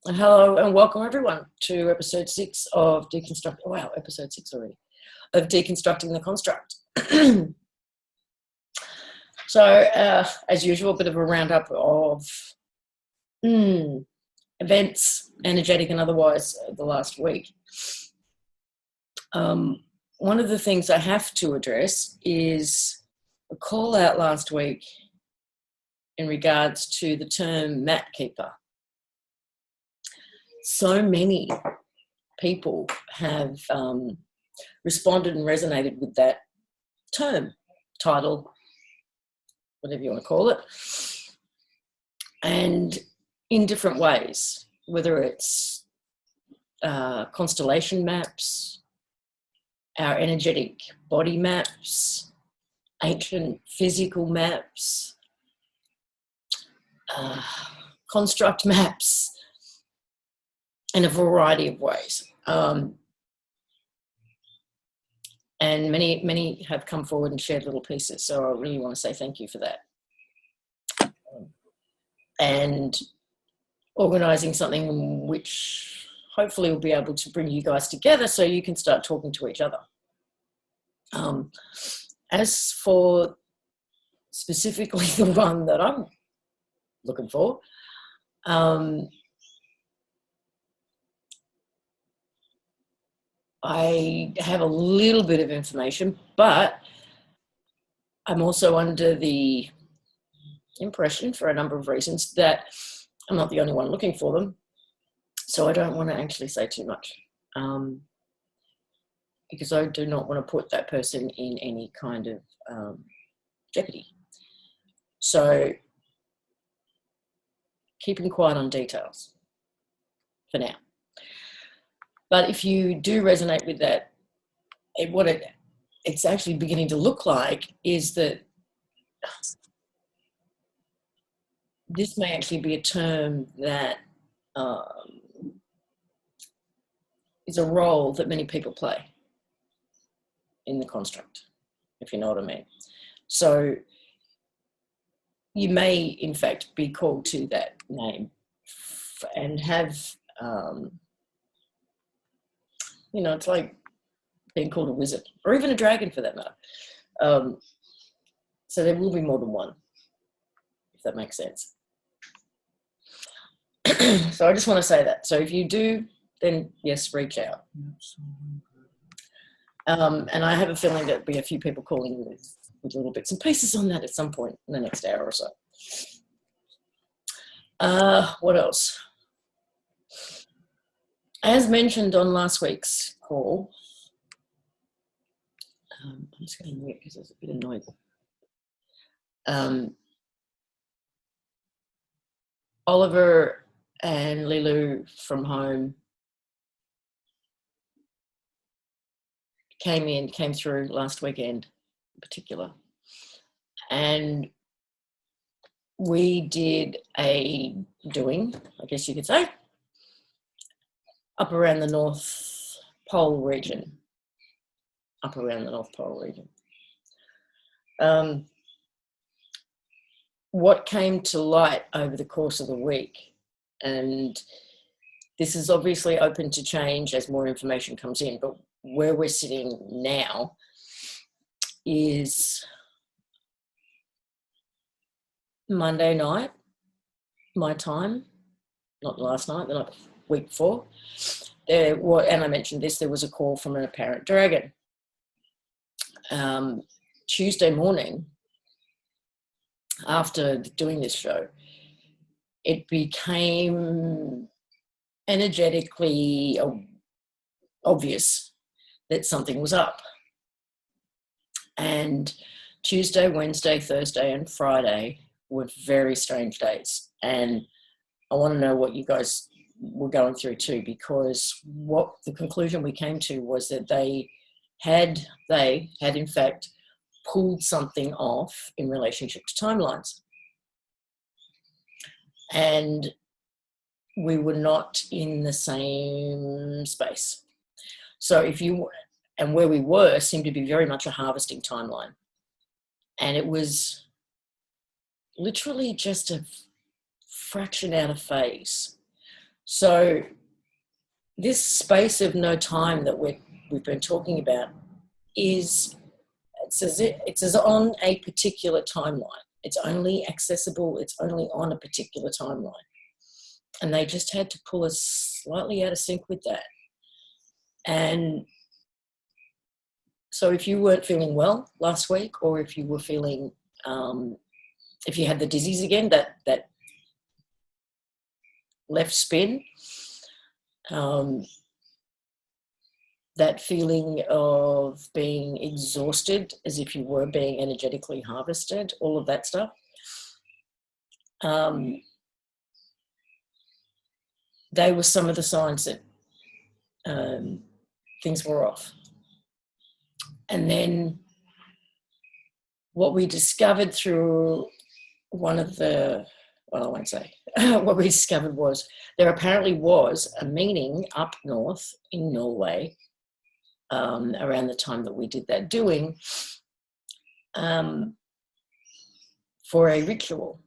Hello and welcome everyone to episode 6 of Deconstructing. Wow, episode 6 already of Deconstructing the Construct. As usual, a bit of a roundup of events, energetic and otherwise, the last week. One of the things I have to address is a call out last week in regards to the term mat keeper. So many people have responded and resonated with that term, title, whatever you want to call it, and in different ways, whether it's constellation maps, our energetic body maps, ancient physical maps, construct maps, in a variety of ways. And many have come forward and shared little pieces. So I really want to say thank you for that. And organising something which hopefully will be able to bring you guys together so you can start talking to each other. As for specifically the one that I'm looking for, I have a little bit of information, but I'm also under the impression, for a number of reasons, that I'm not the only one looking for them. So I don't want to actually say too much, because I do not want to put that person in any kind of jeopardy. So keeping quiet on details for now. But if you do resonate with that, what it's actually beginning to look like is that this may actually be a term that is a role that many people play in the construct, if you know what I mean. So you may, in fact, be called to that name and have... it's like being called a wizard, or even a dragon for that matter. So there will be more than one, if that makes sense. So I just want to say that. So if you do, then yes, reach out. And I have a feeling there'll be a few people calling with little bits and pieces on that at some point in the next hour or so. What else? As mentioned on last week's call, I'm just going to mute because there's a bit of noise. Oliver and Lilu from home came through last weekend in particular, and we did a doing, I guess you could say, up around the North Pole region. What came to light over the course of the week, and this is obviously open to change as more information comes in, but where we're sitting now is Monday night, my time, not last night, the night week before, and I mentioned this, there was a call from an apparent dragon. Tuesday morning, after doing this show, it became energetically obvious that something was up. And Tuesday, Wednesday, Thursday, and Friday were very strange days. And I want to know what you guys were going through too, because what the conclusion we came to was that they had in fact pulled something off in relationship to timelines, and we were not in the same space. So where we were seemed to be very much a harvesting timeline, and it was literally just a fraction out of phase. So this space of no time that we've been talking about it's as on a particular timeline. It's only accessible, it's only on a particular timeline. And they just had to pull us slightly out of sync with that. And so if you weren't feeling well last week, or if you were feeling, if you had the dizzies again, that left spin, that feeling of being exhausted as if you were being energetically harvested, all of that stuff. They were some of the signs that things were off. And then what we discovered through one of the, well, I won't say, what we discovered was there apparently was a meeting up north in Norway around the time that we did that doing for a ritual.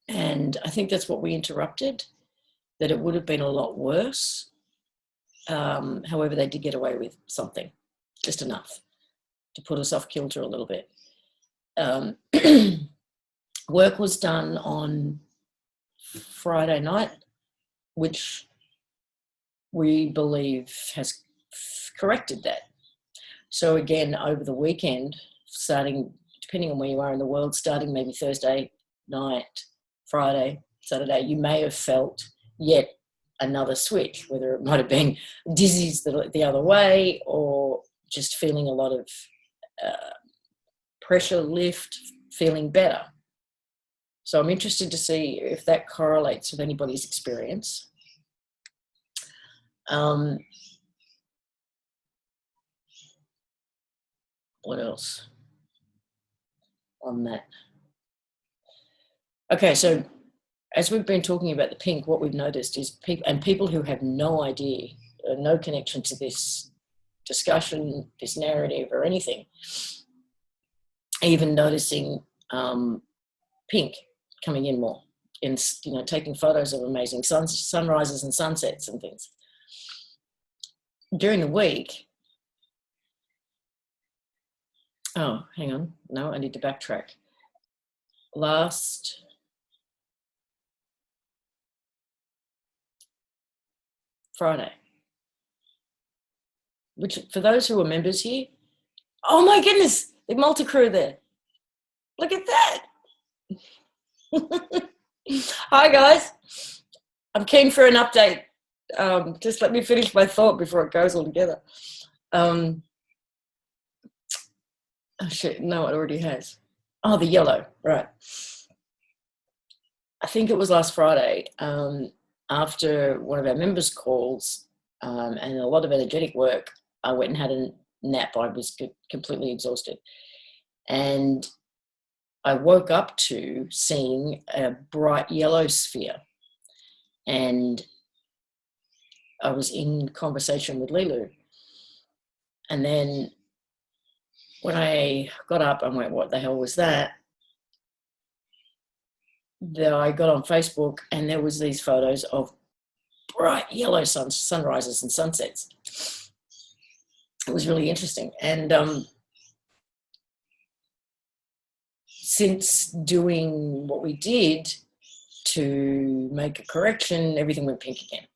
And I think that's what we interrupted, that it would have been a lot worse. However, they did get away with something, just enough to put us off kilter a little bit. Work was done on Friday night, which we believe has corrected that. So again, over the weekend, starting, depending on where you are in the world, starting maybe Thursday night, Friday, Saturday, you may have felt yet another switch, whether it might have been dizzies the other way, or just feeling a lot of pressure lift, feeling better. So I'm interested to see if that correlates with anybody's experience. What else on that? Okay, so as we've been talking about the pink, what we've noticed is people who have no idea, no connection to this discussion, this narrative or anything, even noticing pink coming in more, in, taking photos of amazing sunrises and sunsets and things. During the week, oh, hang on, no, I need to backtrack. Last Friday, which for those who are members here, oh my goodness, the Malta crew there. Look at that. Hi guys, I'm keen for an update. Just let me finish my thought before it goes all together. Oh shit, no, it already has. Oh, the yellow, right. I think it was last Friday, after one of our members' calls and a lot of energetic work, I went and had a nap. I was completely exhausted. And I woke up to seeing a bright yellow sphere. And I was in conversation with Lilu. And then when I got up, I went, what the hell was that? I got on Facebook and there was these photos of bright yellow sunrises and sunsets. It was really interesting. And since doing what we did to make a correction, everything went pink again.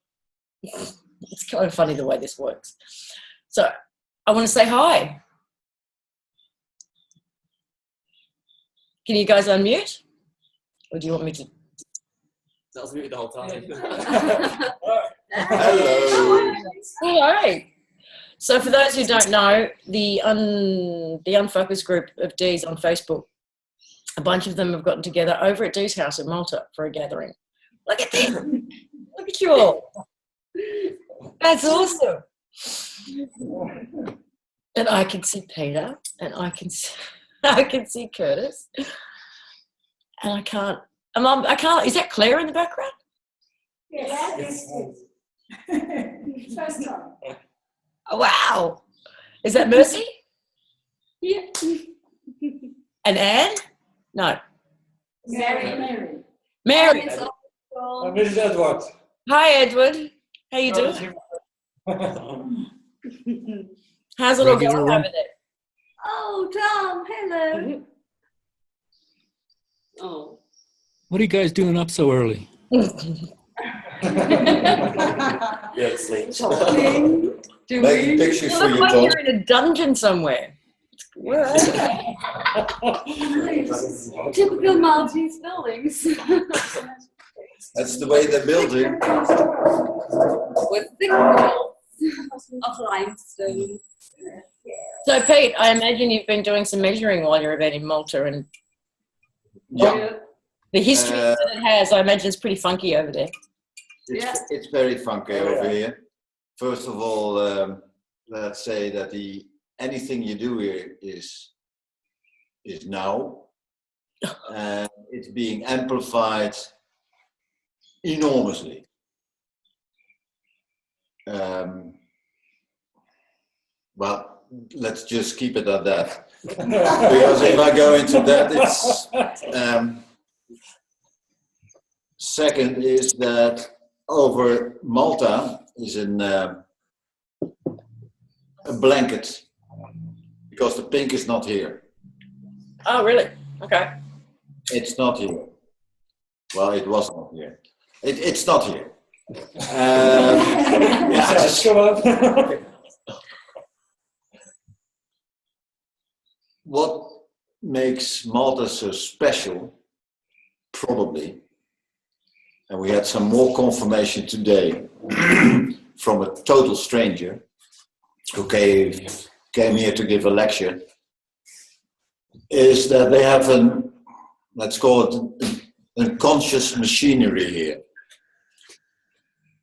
It's kind of funny the way this works. So I want to say hi. Can you guys unmute? Or do you want me to? That was muted the whole time. Hello. Hello. So for those who don't know, the Unfocused group of D's on Facebook, a bunch of them have gotten together over at D's house in Malta for a gathering. Look at this. Look at you all. That's awesome. And I can see Peter, and I can see Curtis. And I can't, is that Claire in the background? Yes. First time. Oh, wow. Is that Mercy? Yeah. And Anne? No. Mary. Mary. all. Mrs. Edward. Hi, Edward. How you doing? How's it all going over there? Oh, Tom, hello. Oh. What are you guys doing up so early? Yeah, sleep. Shopping. Making Doing. pictures You for look you, like Tom. you're in a dungeon somewhere. Where are you? Typical Maltese buildings. That's the way they're building. With thick walls of limestone. So, Pete, I imagine you've been doing some measuring while you're about in Malta, and Yeah. the history that it has, I imagine, is pretty funky over there. It's very funky over here. First of all, let's say that anything you do here is now, and it's being amplified enormously. Well, let's just keep it at that, because if I go into that, it's second is that over Malta is a blanket, because the pink is not here. Oh, really? Okay. It's not here. Well, it was not here. It's not here. Yeah, just, Come on. what makes Malta so special, probably, and we had some more confirmation today from a total stranger who came here to give a lecture, is that they have let's call it a conscious machinery here.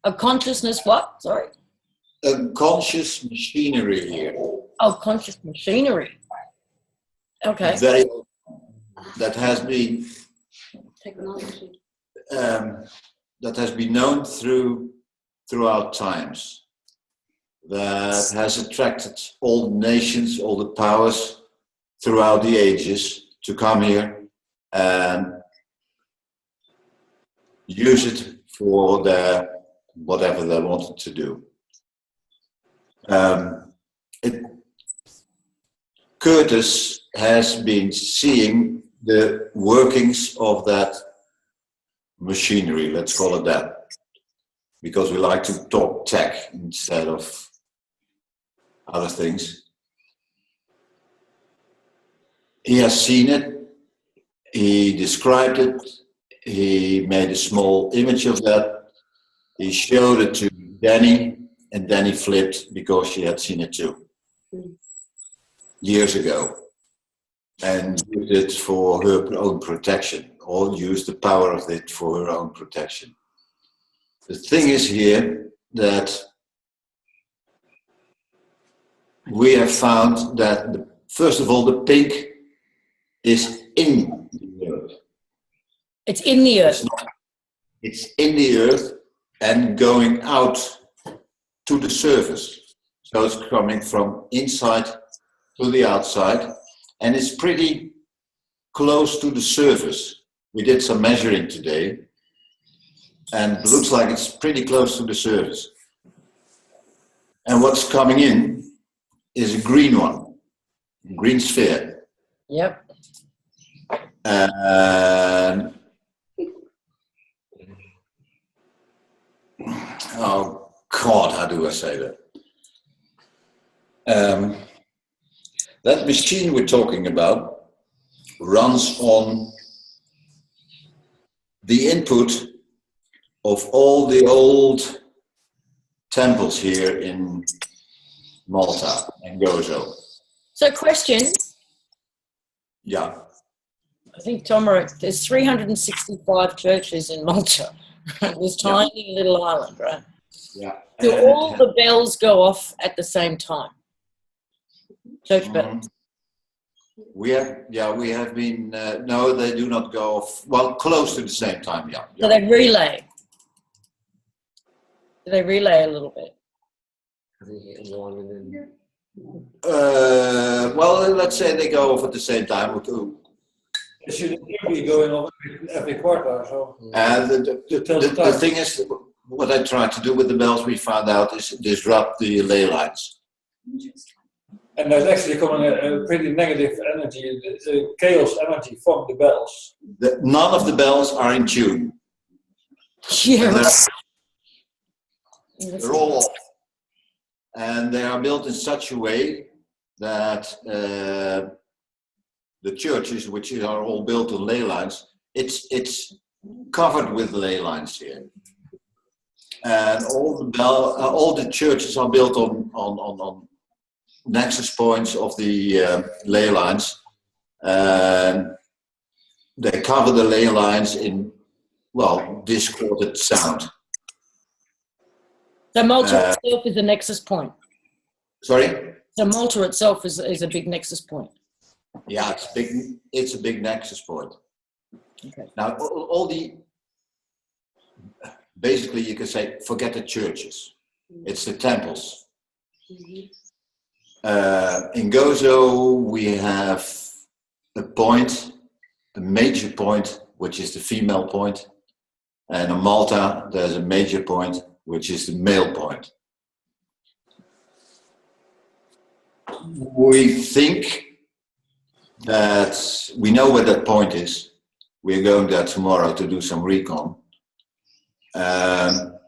A consciousness what? Sorry. A conscious machinery here. Oh, conscious machinery. Okay. That has been Technology. that has been known throughout times. That has attracted all the nations, all the powers throughout the ages to come here and use it for whatever they wanted to do. Curtis has been seeing the workings of that machinery, let's call it that, because we like to talk tech instead of other things. He has seen it, he described it, he made a small image of that, he showed it to Dani, and Dani flipped because she had seen it too, years ago, and used it for her own protection, or used the power of it for her own protection. The thing is here that we have found that, first of all, the pink is in the earth. It's in the earth. It's in the earth and going out to the surface. So it's coming from inside to the outside, and it's pretty close to the surface. We did some measuring today, and it looks like it's pretty close to the surface. And what's coming in is a green one, a green sphere. Yep. And oh God, how do I say that? That machine we're talking about runs on the input of all the old temples here in Malta and Gozo. So, question. Yeah. I think Tom wrote there's 365 churches in Malta, this tiny little island, right? Yeah. Do all the bells go off at the same time? Church bells. We have been, no, they do not go off, well, close to the same time, yeah. So they relay. Do they relay a little bit? Well, let's say they go off at the same time. It shouldn't be going on every quarter. So The thing is, what I tried to do with the bells, we found out, is disrupt the ley lines. and there's actually coming a pretty negative energy, chaos energy from the bells. None of the bells are in tune. Yeah. They're all off. And they are built in such a way that the churches, which are all built on ley lines, it's covered with ley lines here. And all the churches are built on nexus points of the ley lines. And they cover the ley lines in, well, discordant sound. So Malta itself is a nexus point. Sorry? So Malta itself is a big nexus point. Yeah, it's big. It's a big nexus point. Okay. Now, all the, basically you can say, forget the churches. It's the temples. In Gozo, we have a point, a major point, which is the female point. And in Malta, there's a major point, which is the male point. We think that we know where that point is. We're going there tomorrow to do some recon. Oh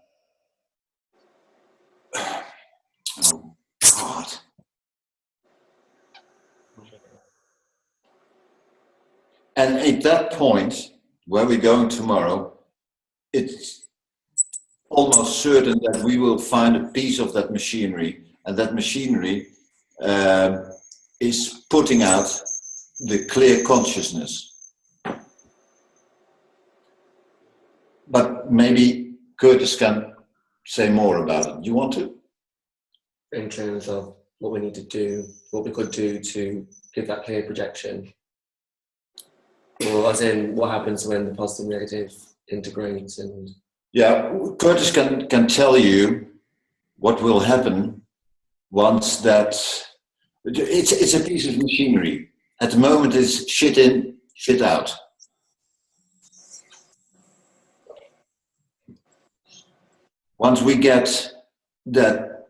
God. And at that point, where we're going tomorrow, it's almost certain that we will find a piece of that machinery, and that machinery is putting out the clear consciousness. But maybe Curtis can say more about it. Do you want to? In terms of what we need to do, what we could do to give that clear projection. Or as in, what happens when the positive and negative integrates and... Yeah, Curtis can tell you what will happen once that... It's a piece of machinery. At the moment it's shit in, shit out. Once we get that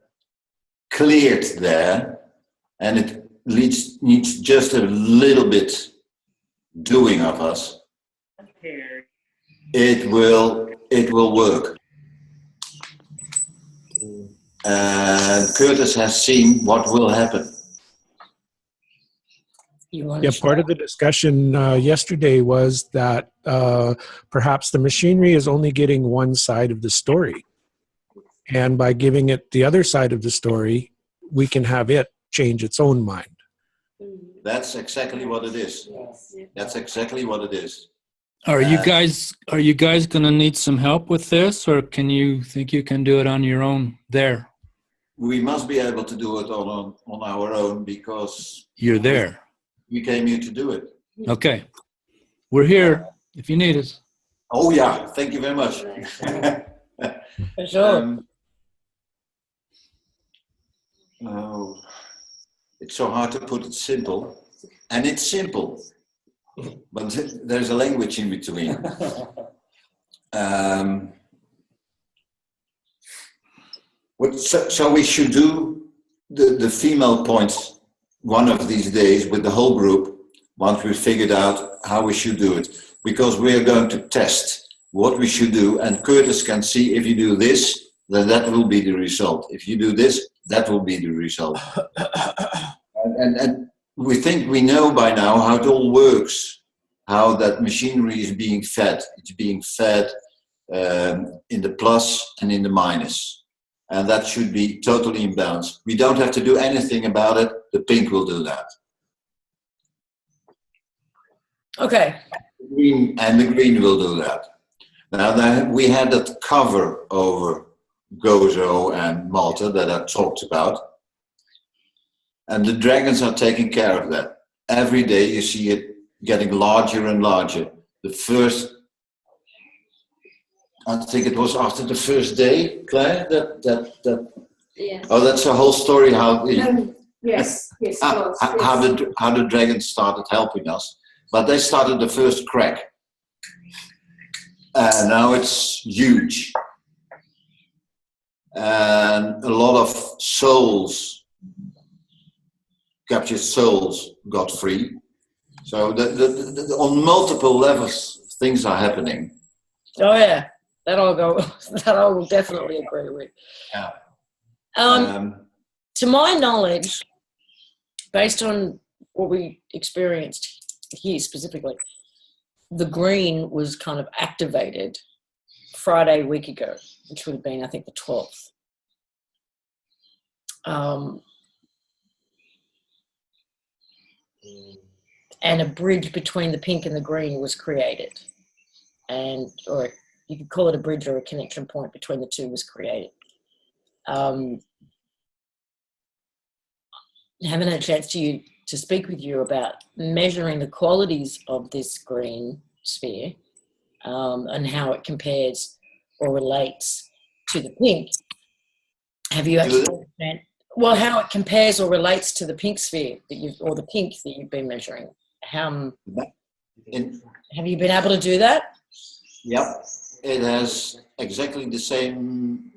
cleared there, and it needs just a little bit doing of us, it will work. And Curtis has seen what will happen. Yeah, part of the discussion yesterday was that perhaps the machinery is only getting one side of the story. And by giving it the other side of the story, we can have it change its own mind. That's exactly what it is. That's exactly what it is. Are you guys going to need some help with this, or can you think you can do it on your own there? We must be able to do it on our own, because you're there. We came here to do it. Okay. We're here if you need us. Oh yeah, thank you very much. For sure. Oh, it's so hard to put it simple, and it's simple, but there's a language in between. So we should do the female points one of these days with the whole group, once we figured out how we should do it, because we are going to test what we should do, and Curtis can see, if you do this, then that will be the result. If you do this, that will be the result. And we think we know by now how it all works, how that machinery is being fed. It's being fed in the plus and in the minus. And that should be totally in balance. We don't have to do anything about it. The pink will do that. Okay. The green will do that. Now we had that cover over Gozo and Malta that I talked about. And the dragons are taking care of that. Every day you see it getting larger and larger. The first, I think it was after the first day, Claire, that Yeah. oh, that's a whole story how the, Yes, how the dragons started helping us. but they started the first crack. And now it's huge. And a lot of souls, captured souls, got free. So on multiple levels, things are happening. Oh yeah, that I will definitely agree with. Yeah. To my knowledge, based on what we experienced here specifically, the green was kind of activated Friday a week ago, which would have been, I think, the 12th. And a bridge between the pink and the green was created. Or you could call it a bridge or a connection point between the two was created. Haven't had a chance to speak with you about measuring the qualities of this green sphere and how it compares or relates to the pink. Have you actually understand? Well, how it compares or relates to the pink sphere or the pink that you've been measuring? Have you been able to do that? Yep, it has exactly the same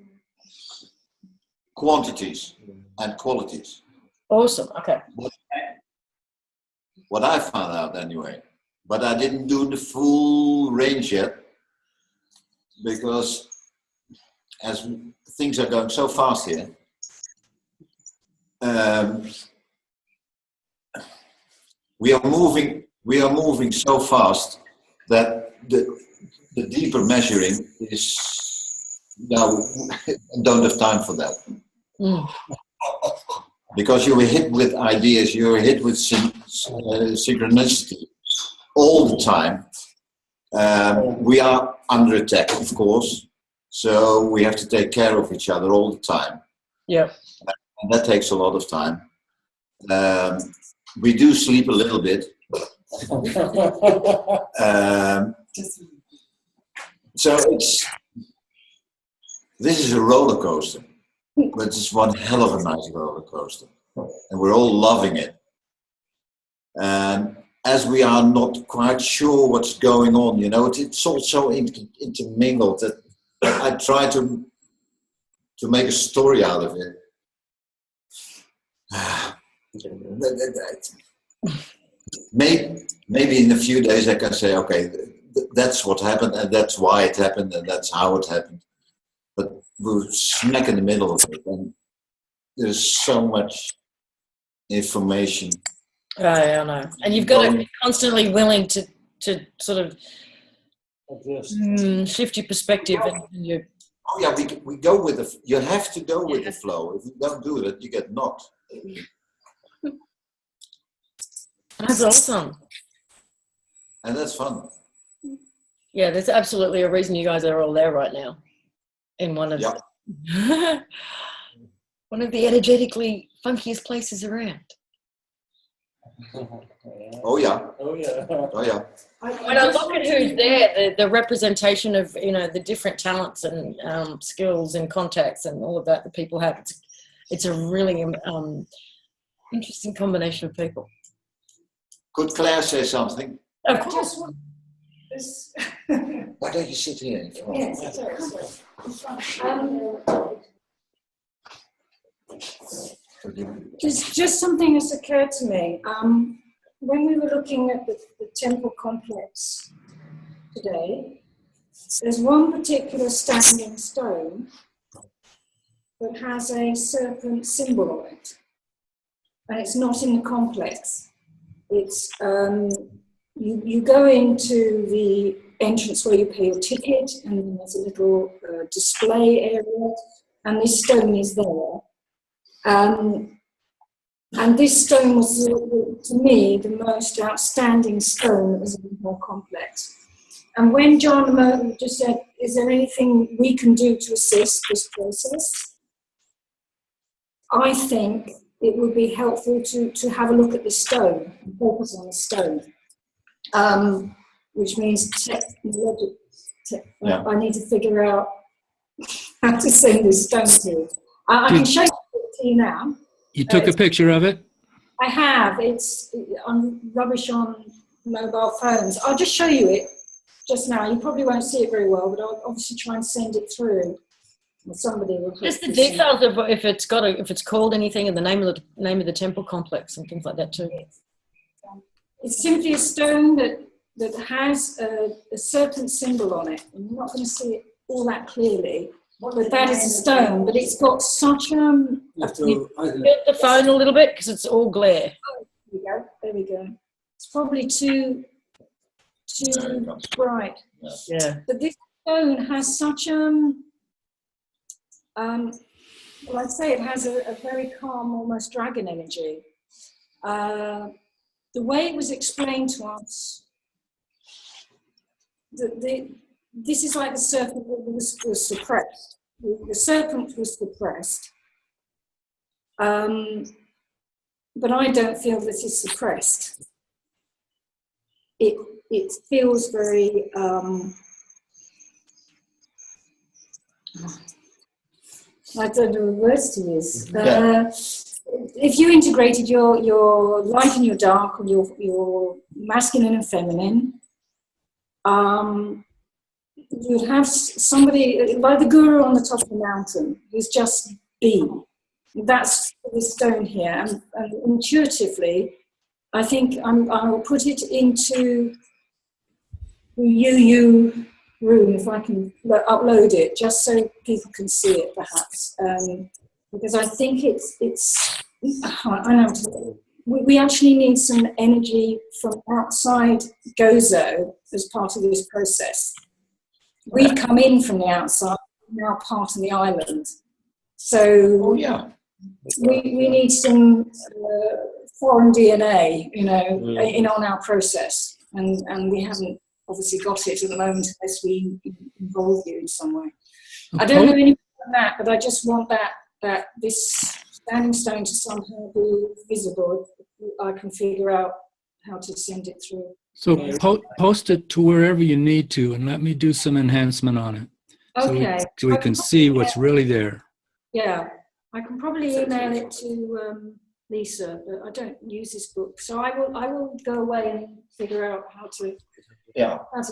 quantities and qualities. Awesome. Okay. What I found out anyway, but I didn't do the full range yet because as things are going so fast here, we are moving so fast that the deeper measuring is now. I don't have time for that. Because you were hit with ideas, you were hit with synchronicity all the time. We are under attack, of course, so we have to take care of each other all the time. Yeah. And that takes a lot of time. We do sleep a little bit. So this is a roller coaster. But it's one hell of a nice roller coaster, and we're all loving it. And as we are not quite sure what's going on, it's all so intermingled that I try to make a story out of it. Maybe in a few days I can say, okay, that's what happened, and that's why it happened, and that's how it happened. But we're smack in the middle of it, and there's so much information. I know. And you've got to be constantly willing to sort of shift your perspective. And Oh yeah, we go with you have to go with the flow. If you don't do it, you get knocked. That's awesome. And that's fun. Yeah, there's absolutely a reason you guys are all there right now. In one of one of the energetically funkiest places around. Oh yeah. Oh yeah. Oh yeah. When I look at who's there, the representation of the different talents and skills and contacts and all of that the people have, it's a really interesting combination of people. Could Claire say something? Of course. Why don't you sit here? Yes, sorry. Just something has occurred to me. When we were looking at the temple complex today, there's one particular standing stone that has a serpent symbol on it, and it's not in the complex. It's you go into the entrance where you pay your ticket, and then there's a little display area, and this stone is there. And this stone was, to me, the most outstanding stone that was in the whole complex. And when John just said, is there anything we can do to assist this process? I think it would be helpful to have a look at the stone, and focus on the stone, which means I need to figure out how to send this stone to. I can show it to you now. You took a picture of it? I have. It's on Rubbish on mobile phones. I'll just show you it just now. You probably won't see it very well, but I'll obviously try and send it through. Or somebody will. Just the details of if it's called anything, and the name of the temple complex and things like that too. It's simply a stone that has a serpent symbol on it. I'm not going to see it all that clearly, but that is a stone. But it's got such Get the phone a little bit because it's all glare. Oh, there we go. There we go. It's probably too bright. Yeah. But this stone has such well, I'd say it has a very calm, almost dragon energy. The way it was explained to us, this is like the serpent that was suppressed. The serpent was suppressed. But I don't feel that it's suppressed. It feels very I don't know the words to use. If you integrated your light and your dark, or your masculine and feminine, you'd have somebody like the guru on the top of the mountain who's just being. That's the stone here, and intuitively, I think I'll put it into the UU room if I can upload it, just so people can see it, perhaps, because I think it's. I know we actually need some energy from outside Gozo as part of this process. We've come in from the outside, now part of the island, so we need some foreign DNA, in on our process, and we haven't obviously got it at the moment unless we involve you in some way. Okay. I don't know anything about that, but I just want that this standing stone to somehow be visible. I can figure out how to send it through. So post it to wherever you need to, and let me do some enhancement on it. Okay. So we can see what's really there. Yeah, I can probably email it to Lisa, but I don't use this book, so I will go away and figure out how to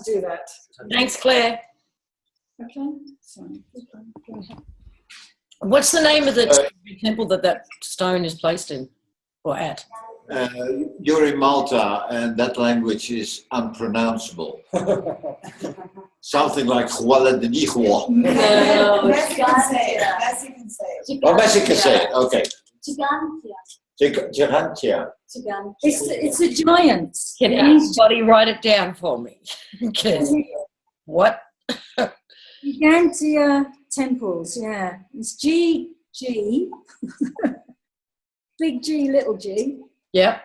do that. Thanks, Claire. Okay. Sorry. What's the name of the temple that stone is placed in or at? You're in Malta, and that language is unpronounceable. Something like Huala de Nihua. No, Messi can say it. Oh, Messi can say it. Okay. Gigantia. It's a giant. Can anybody write it down for me? What? Gigantia temples, yeah. It's G, big G, little g. Yep.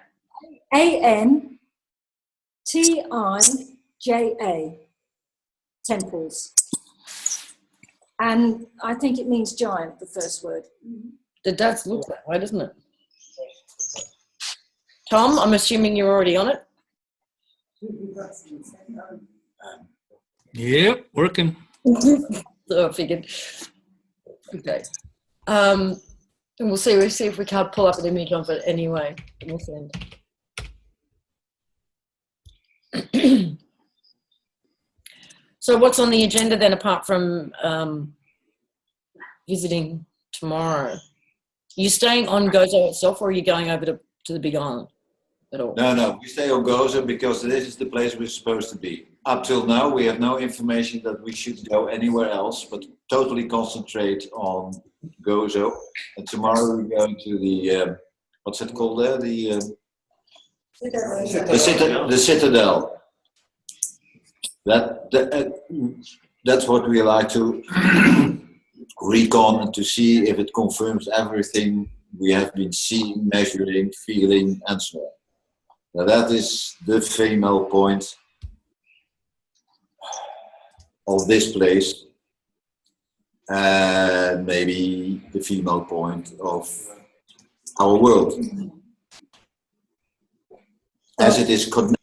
ANTIJA temples. And I think it means giant, the first word. It does look that way, doesn't it? Tom, I'm assuming you're already on it? Yep, working. So I figured. Okay. And we'll see if we can't pull up an image of it anyway. We'll send. So what's on the agenda then, apart from visiting tomorrow? Are you staying on Gozo itself, or are you going over to the Big Island at all? No, we stay on Gozo because this is the place we're supposed to be. Up till now, we have no information that we should go anywhere else, but totally concentrate on Gozo. And tomorrow we're going to the, what's it called there? The Citadel. That's what we like to recon and to see if it confirms everything we have been seeing, measuring, feeling, and so on. Now that is the female point of this place, and maybe the female point of our world, as it is connected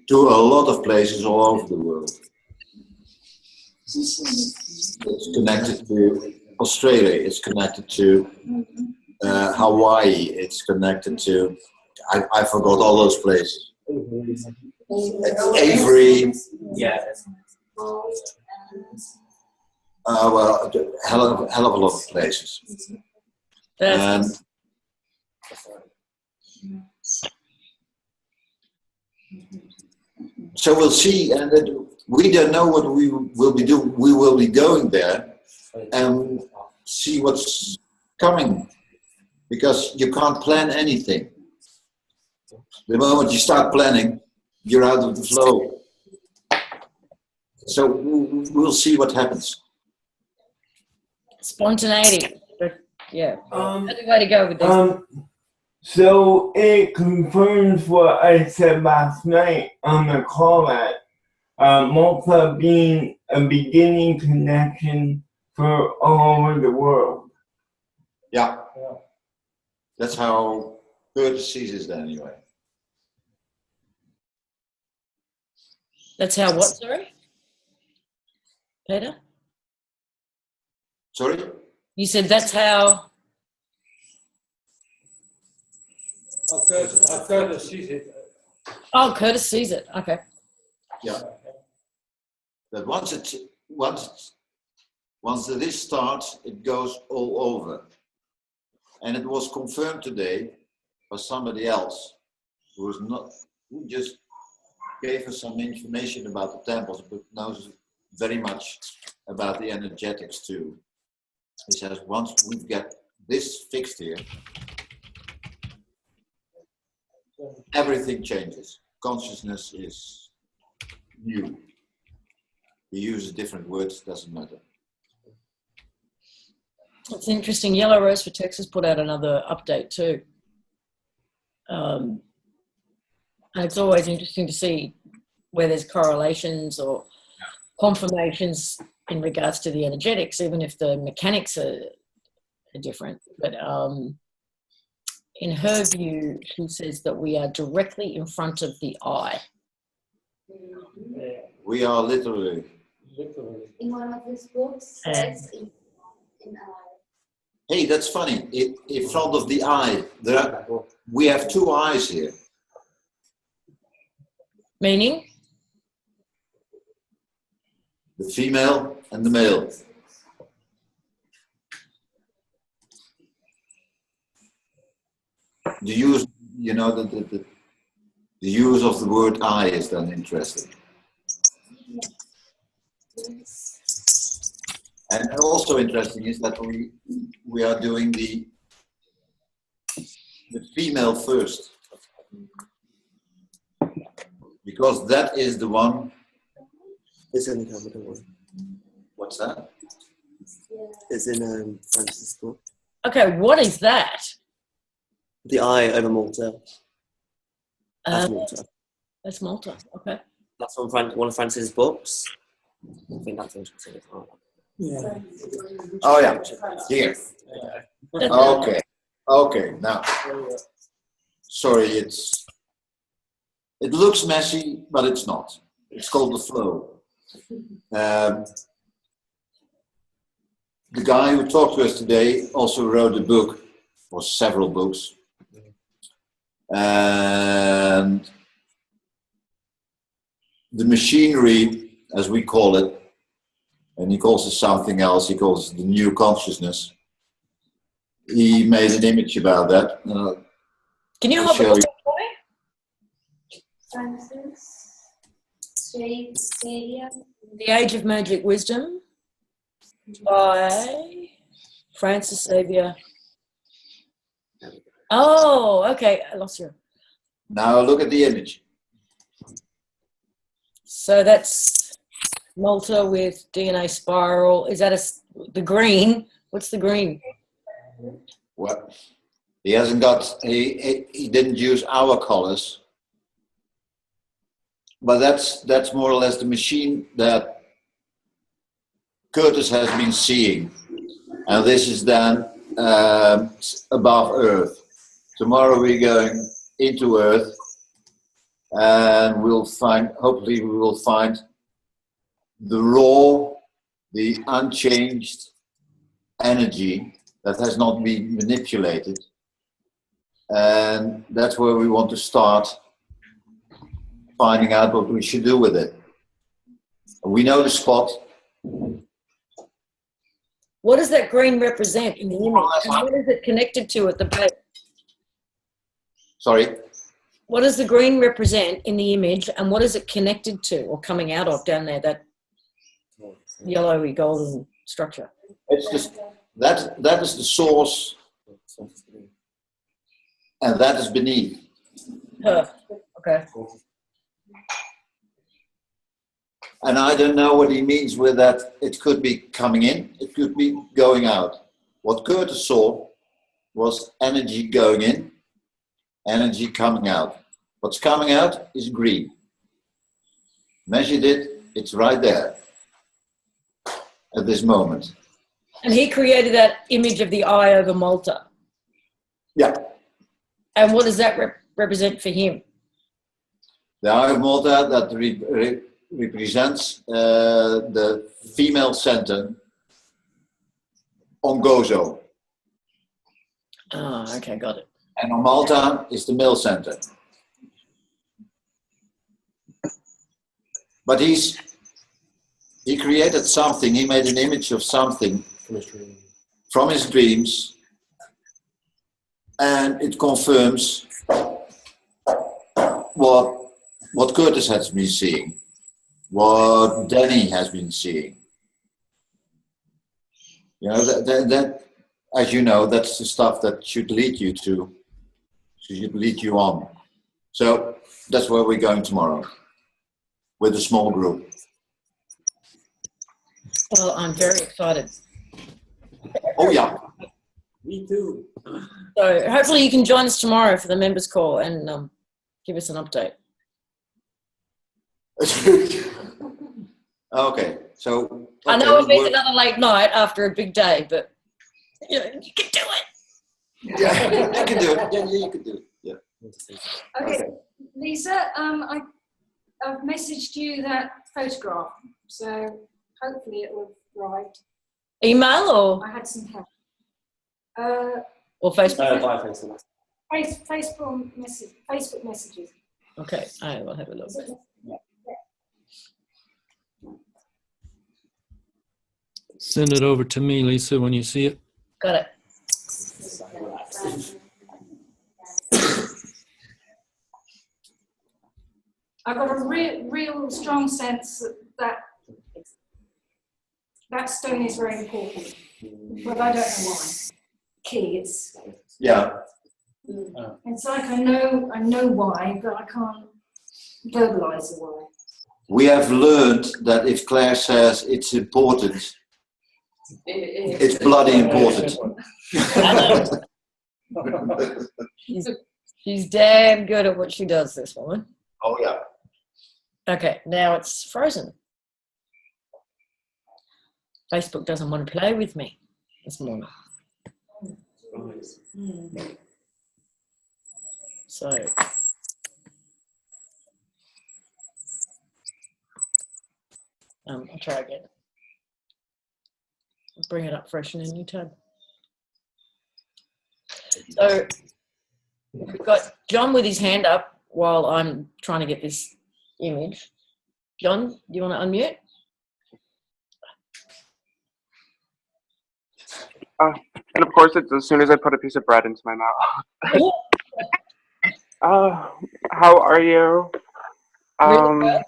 to a lot of places all over the world. It's connected to Australia, it's connected to Hawaii, it's connected to I forgot all those places. Avery. Yeah. Well, a hell of a lot of places. And so we'll see, and we don't know what we will be doing. We will be going there and see what's coming, because you can't plan anything. The moment you start planning, you're out of the flow. So we'll see what happens. Spontaneity. Yeah. That's the way to go with this. So it confirms what I said last night on the call at Malta being a beginning connection for all over the world. Yeah. That's how Curtis sees it anyway. That's how what, sorry? Peter? Sorry? You said that's how... Curtis sees it. Oh, Curtis sees it. Okay. Yeah. But once this starts, it goes all over. And it was confirmed today by somebody else who just gave us some information about the temples, but knows very much about the energetics too. He says, once we get this fixed here, everything changes. Consciousness is new. He uses different words, doesn't matter. It's interesting. Yellow Rose for Texas put out another update too. And it's always interesting to see where there's correlations or confirmations in regards to the energetics, even if the mechanics are different. But in her view, she says that we are directly in front of the eye. We are literally. In one of his books, says in eye. Hey, that's funny. In front of the eye, we have two eyes here. Meaning? The female and the male. The use, the use of the word eye is then interesting. And also interesting is that we are doing the female first, because that is the one. It's in the capital one. What's that? It's in Francis' book. Okay, what is that? The eye over Malta. That's Malta. That's Malta. Okay. That's one of Francis' books. I think that's interesting. Yeah. Oh yeah, here. Okay, okay. Now, sorry, it looks messy, but it's not. It's called the flow. The guy who talked to us today also wrote a book, or several books, and the machinery, as we call it, and he calls it something else, he calls it the new consciousness. He made an image about that. Can you I'll hold show the you. for me? Francis, Xavier. The Age of Magic Wisdom by Francis Xavier. Oh, okay. I lost you. Now look at the image. So that's Malta with DNA spiral. Is that the green? What's the green? Well, he hasn't got, he didn't use our colors, but that's more or less the machine that Curtis has been seeing. And this is then above Earth. Tomorrow we're going into Earth, and hopefully we will find the raw, the unchanged energy that has not been manipulated, And that's where we want to start finding out what we should do with it. We know the spot. What does that green represent in the image? And what is it connected to at the base? Sorry? What does the green represent in the image, and what is it connected to or coming out of down there, that yellowy golden structure? It's just, that is the source, and that is beneath. Okay. And I don't know what he means with that. It could be coming in, it could be going out. What Curtis saw was energy going in, energy coming out. What's coming out is green. Measured it, it's right there at this moment. And he created that image of the eye over Malta. Yeah. And what does that represent for him? The eye of Malta, that represents the female center on Gozo. Oh, okay, got it. And on Malta is the male center. But he created something, he made an image of something from his dreams, and it confirms what Curtis has been seeing, what Dani has been seeing. You know, that as you know, that's the stuff that should lead you on. So that's where we're going tomorrow, with a small group. Well, I'm very excited. Oh yeah. Me too. So hopefully you can join us tomorrow for the members call and give us an update. Okay, so I know it means another late night after a big day, but you know, you can do it. Yeah, you can do it. Yeah, you can do it. Yeah. Okay, Lisa, I've messaged you that photograph, so hopefully it will arrive. Email or? I had some help. Or Facebook? Facebook messages. Okay, I will have a look. Send it over to me, Lisa, when you see it. Got it. I got a real strong sense that stone is very important, but I don't know why. Key, it's Yeah. It's like I know why, but I can't verbalize the why. We have learned that if Claire says it's important, it's bloody important. She's damn good at what she does, this woman. Oh yeah. Okay, now it's frozen. Facebook doesn't want to play with me this morning. So I'll try again. Bring it up fresh in a new tab. So we've got John with his hand up while I'm trying to get this image. John, do you want to unmute? And of course, it's as soon as I put a piece of bread into my mouth. How are you? Well,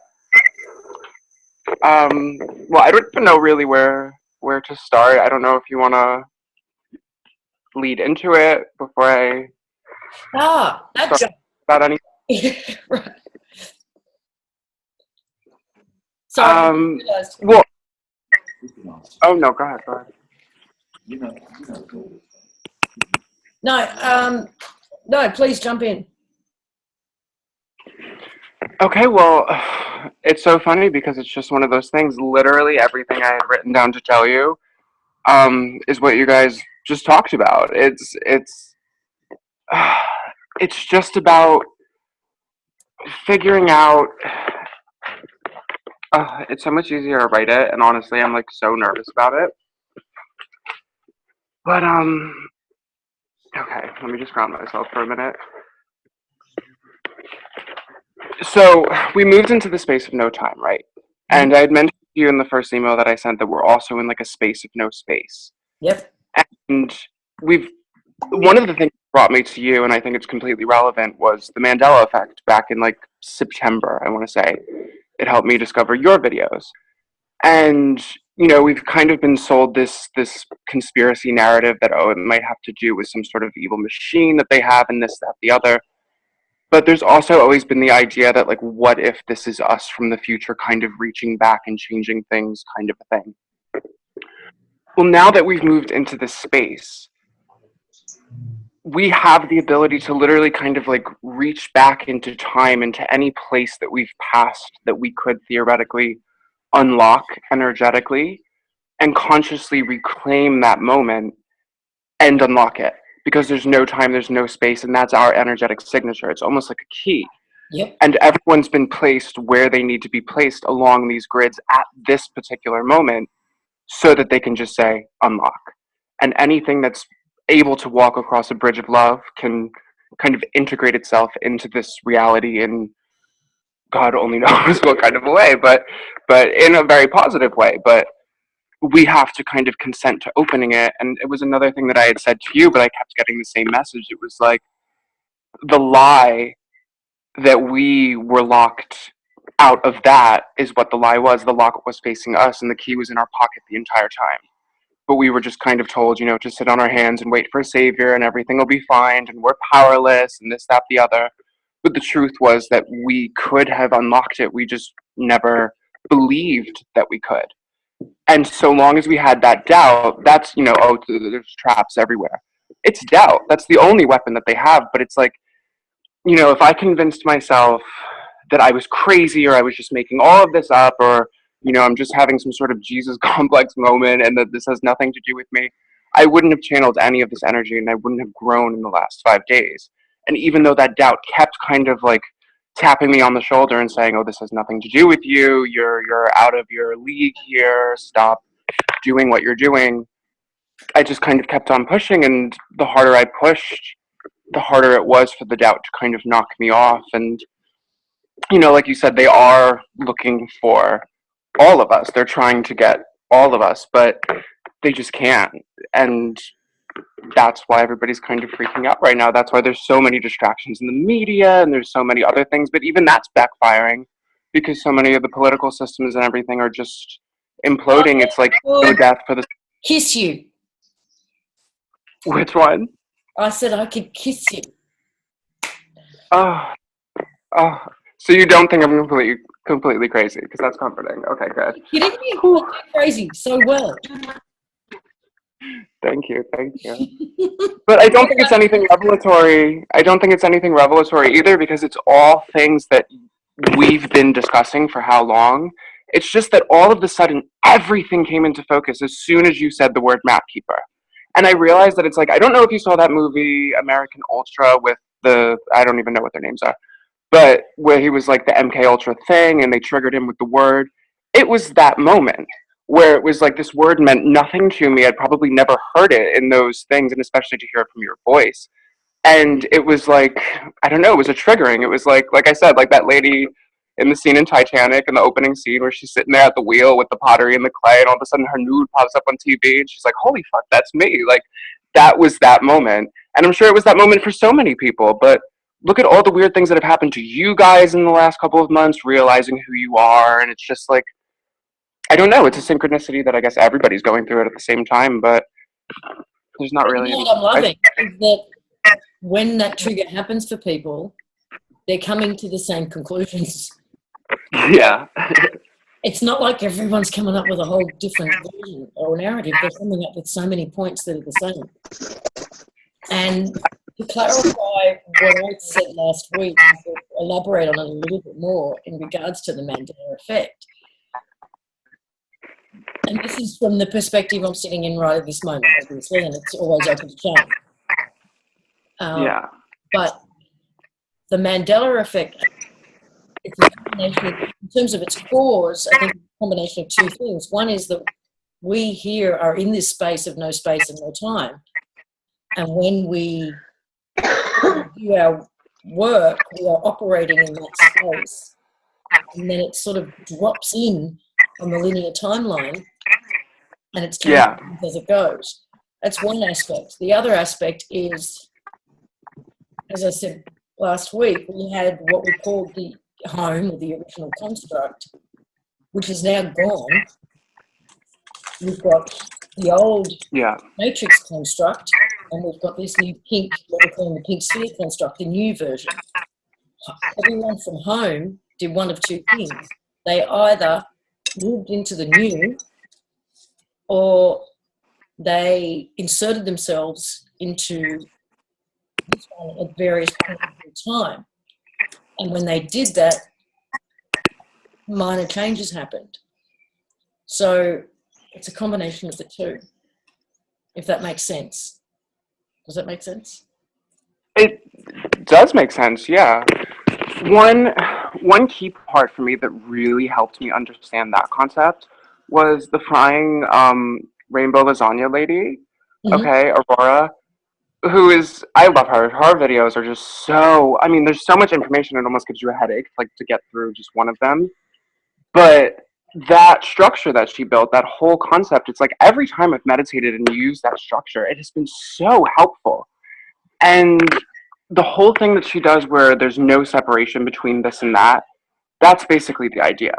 I don't even know really where to start. I don't know if you want to lead into it before I that's about any. right. Sorry. Well. Oh no, go ahead. No, please jump in. Okay, well, it's so funny because it's just one of those things. Literally everything I had written down to tell you is what you guys just talked about. It's just about figuring out. It's so much easier to write it, and honestly, I'm like so nervous about it. But Okay, let me just ground myself for a minute. So we moved into the space of no time, right? And I had mentioned to you in the first email that I sent that we're also in like a space of no space. Yep. And one of the things that brought me to you, and I think it's completely relevant, was the Mandela effect back in like September, I want to say. It helped me discover your videos. And, you know, we've kind of been sold this conspiracy narrative that, oh, it might have to do with some sort of evil machine that they have and this, that, the other. But there's also always been the idea that, like, what if this is us from the future kind of reaching back and changing things kind of a thing? Well, now that we've moved into this space, we have the ability to literally kind of like reach back into time, into any place that we've passed that we could theoretically unlock energetically and consciously reclaim that moment and unlock it. Because there's no time, there's no space, and that's our energetic signature. It's almost like a key. Yep. And everyone's been placed where they need to be placed along these grids at this particular moment so that they can just say, unlock. And anything that's able to walk across a bridge of love can kind of integrate itself into this reality in God only knows what kind of a way, but in a very positive way. But we have to kind of consent to opening it. And it was another thing that I had said to you, but I kept getting the same message. It was like the lie that we were locked out of that is what the lie was. The lock was facing us and the key was in our pocket the entire time. But we were just kind of told, you know, to sit on our hands and wait for a savior and everything will be fine and we're powerless and this, that, the other. But the truth was that we could have unlocked it. We just never believed that we could. And so long as we had that doubt, that's, you know, oh, there's traps everywhere. It's doubt. That's the only weapon that they have. But it's like, you know, if I convinced myself that I was crazy or I was just making all of this up or, you know, I'm just having some sort of Jesus complex moment and that this has nothing to do with me, I wouldn't have channeled any of this energy and I wouldn't have grown in the last 5 days. And even though that doubt kept kind of like tapping me on the shoulder and saying, oh, this has nothing to do with you, you're out of your league here, stop doing what you're doing, I just kind of kept on pushing. And the harder I pushed, the harder it was for the doubt to kind of knock me off. And, you know, like you said, they are looking for all of us. They're trying to get all of us, but they just can't. And that's why everybody's kind of freaking out right now. That's why there's so many distractions in the media and there's so many other things, but even that's backfiring because so many of the political systems and everything are just imploding. It's like no death for the... Kiss you. Which one? I said I could kiss you. Oh. So you don't think I'm completely crazy? Because that's comforting. Okay, good. You didn't do crazy so well. Thank you. But I don't think it's anything revelatory. I don't think it's anything revelatory either because it's all things that we've been discussing for how long. It's just that all of a sudden everything came into focus as soon as you said the word map keeper. And I realized that it's like, I don't know if you saw that movie American Ultra with I don't even know what their names are, but where he was like the MK Ultra thing and they triggered him with the word. It was that moment where it was like this word meant nothing to me. I'd probably never heard it in those things, and especially to hear it from your voice. And it was like, I don't know, it was a triggering. It was like I said, like that lady in the scene in Titanic, in the opening scene where she's sitting there at the wheel with the pottery and the clay, and all of a sudden her nude pops up on TV, and she's like, holy fuck, that's me. Like, that was that moment. And I'm sure it was that moment for so many people, but look at all the weird things that have happened to you guys in the last couple of months, realizing who you are, and it's just like, I don't know, it's a synchronicity that I guess everybody's going through it at the same time, but there's not really... What I'm loving is that when that trigger happens for people, they're coming to the same conclusions. Yeah. It's not like everyone's coming up with a whole different version or narrative. They're coming up with so many points that are the same. And to clarify what I said last week, to elaborate on it a little bit more in regards to the Mandela effect. And this is from the perspective I'm sitting in right at this moment, obviously, and it's always open to change. Yeah. But the Mandela effect, it's a combination of, in terms of its cause, I think it's a combination of two things. One is that we here are in this space of no space and no time. And when we do our work, we are operating in that space. And then it sort of drops in on the linear timeline, and it's changing as it goes. That's one aspect. The other aspect is, as I said last week, we had what we called the home, or the original construct, which is now gone. We've got the old matrix construct, and we've got this new pink, what we're calling the pink sphere construct, the new version. Everyone from home did one of two things. They either moved into the new, or they inserted themselves into this one at various points in time. And when they did that, minor changes happened. So it's a combination of the two, if that makes sense. Does that make sense? It does make sense, yeah. One key part for me that really helped me understand that concept was the frying rainbow lasagna lady, okay, Aurora, who is, I love her. Her videos are just so, I mean, there's so much information, it almost gives you a headache, like, to get through just one of them. But that structure that she built, that whole concept, it's like every time I've meditated and used that structure, it has been so helpful. And the whole thing that she does where there's no separation between this and that, that's basically the idea,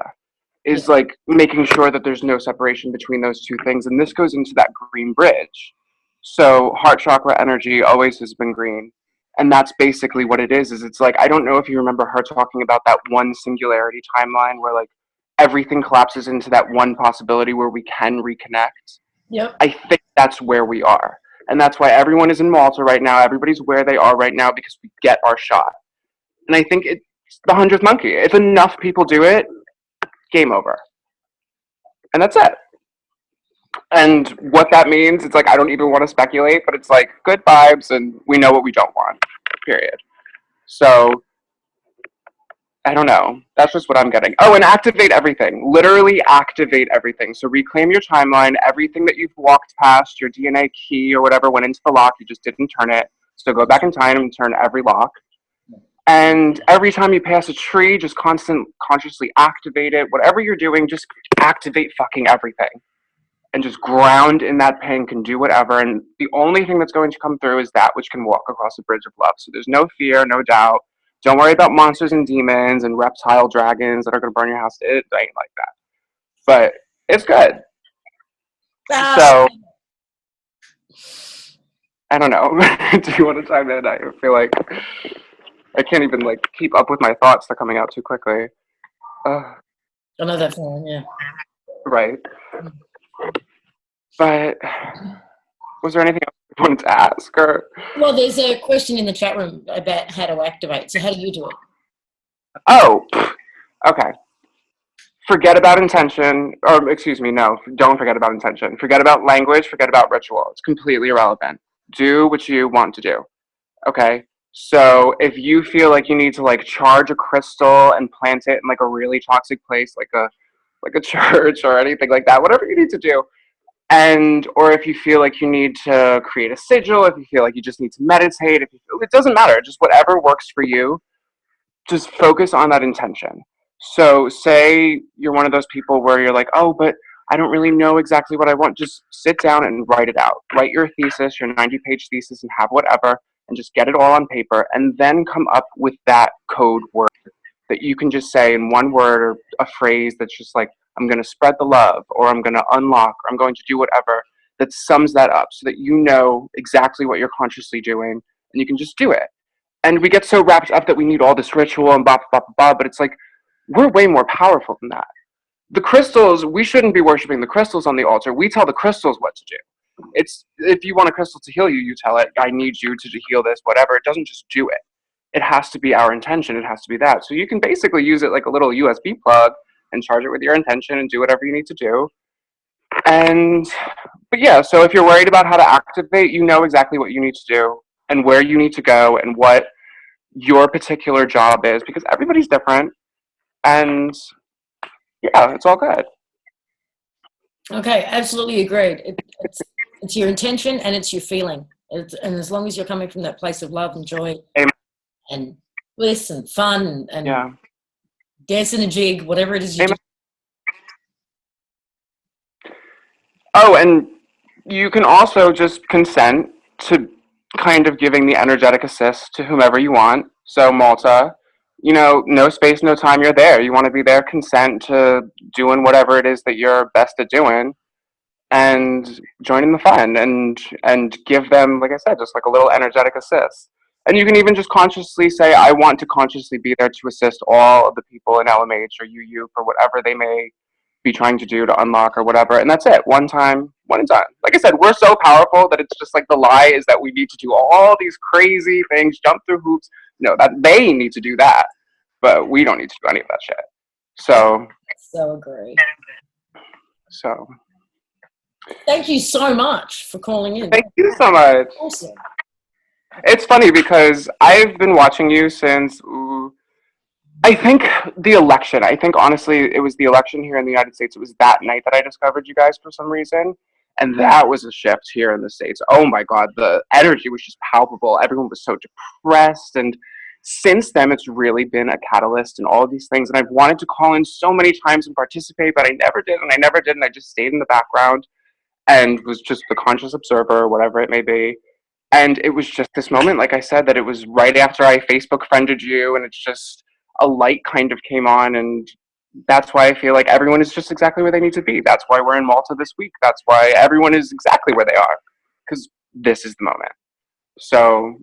is like making sure that there's no separation between those two things. And this goes into that green bridge. So heart chakra energy always has been green. And that's basically what it is it's like, I don't know if you remember her talking about that one singularity timeline where like everything collapses into that one possibility where we can reconnect. Yep. I think that's where we are. And that's why everyone is in Malta right now. Everybody's where they are right now because we get our shot. And I think it's the 100th monkey. If enough people do it, game over. And that's it. And what that means, it's like, I don't even want to speculate, but it's like good vibes and we know what we don't want, period. So, I don't know. That's just what I'm getting. Oh, and activate everything. Literally activate everything. So reclaim your timeline. Everything that you've walked past, your DNA key or whatever went into the lock, you just didn't turn it. So go back in time and turn every lock. And every time you pass a tree, just consciously activate it. Whatever you're doing, just activate fucking everything. And just ground in that pain, can do whatever. And the only thing that's going to come through is that which can walk across the bridge of love. So there's no fear, no doubt. Don't worry about monsters and demons and reptile dragons that are going to burn your house. It ain't like that. But it's good. So, I don't know. Do you want to chime in? I feel like I can't even like keep up with my thoughts. They're coming out too quickly. Another phone, yeah. Right. But was there anything else you wanted to ask? Or? Well, there's a question in the chat room about how to activate. So how do you do it? Oh, okay. Forget about intention, or excuse me, no, don't forget about intention. Forget about language, forget about ritual. It's completely irrelevant. Do what you want to do, okay? So if you feel like you need to like charge a crystal and plant it in like a really toxic place, like a church or anything like that, whatever you need to do, or if you feel like you need to create a sigil, if you feel like you just need to meditate, it doesn't matter, just whatever works for you, just focus on that intention. So say you're one of those people where you're like, oh, but I don't really know exactly what I want. Just sit down and write it out. Write your thesis, your 90-page thesis, and have whatever, and just get it all on paper, and then come up with that code word that you can just say in one word or a phrase that's just like, I'm going to spread the love, or I'm going to unlock, or I'm going to do whatever that sums that up so that you know exactly what you're consciously doing, and you can just do it. And we get so wrapped up that we need all this ritual and blah, blah, blah, blah, but it's like, we're way more powerful than that. The crystals, we shouldn't be worshiping the crystals on the altar. We tell the crystals what to do. It's, if you want a crystal to heal you, you tell it, I need you to heal this, whatever. It doesn't just do it. It has to be our intention. It has to be that. So you can basically use it like a little USB plug and charge it with your intention and do whatever you need to do. But yeah, so if you're worried about how to activate, you know exactly what you need to do and where you need to go and what your particular job is, because everybody's different. And yeah, it's all good. Okay, absolutely agreed. It's your intention and it's your feeling. And as long as you're coming from that place of love and joy Amen. and bliss and fun and Yeah. dancing a jig, whatever it is you Amen. do. Oh, and you can also just consent to kind of giving the energetic assist to whomever you want. So Malta, you know, no space, no time, you're there. You want to be there, consent to doing whatever it is that you're best at doing and joining the fun and give them, like I said, just like a little energetic assist. And you can even just consciously say, I want to consciously be there to assist all of the people in LMH or UU for whatever they may be trying to do to unlock or whatever. And that's it. One time, one and done. Like I said, we're so powerful that it's just like the lie is that we need to do all these crazy things, jump through hoops. No, that they need to do that, but we don't need to do any of that shit. So Agree. So thank you so much for calling in. Thank you so much. Awesome. It's funny because I've been watching you since, I think the election. I think honestly, it was the election here in the United States. It was that night that I discovered you guys for some reason. And that was a shift here in the States. Oh my God, the energy was just palpable. Everyone was so depressed. And since then, it's really been a catalyst and all of these things. And I've wanted to call in so many times and participate, but I never did. And I never did. And I just stayed in the background and was just the conscious observer, whatever it may be. And it was just this moment, like I said, that it was right after I Facebook friended you, and it's just a light kind of came on, and that's why I feel like everyone is just exactly where they need to be. That's why we're in Malta this week. That's why everyone is exactly where they are, because this is the moment. So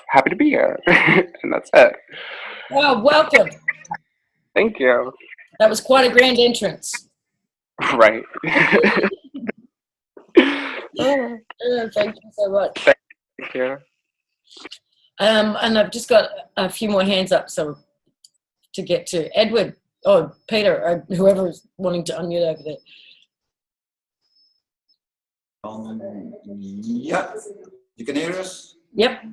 happy to be here, and that's it. Well, welcome. Thank you. That was quite a grand entrance. Right. Thank you so much. Thank you. And I've just got a few more hands up, so to get to Edward or Peter or whoever's wanting to unmute over there. Yeah, you can hear us? Yep.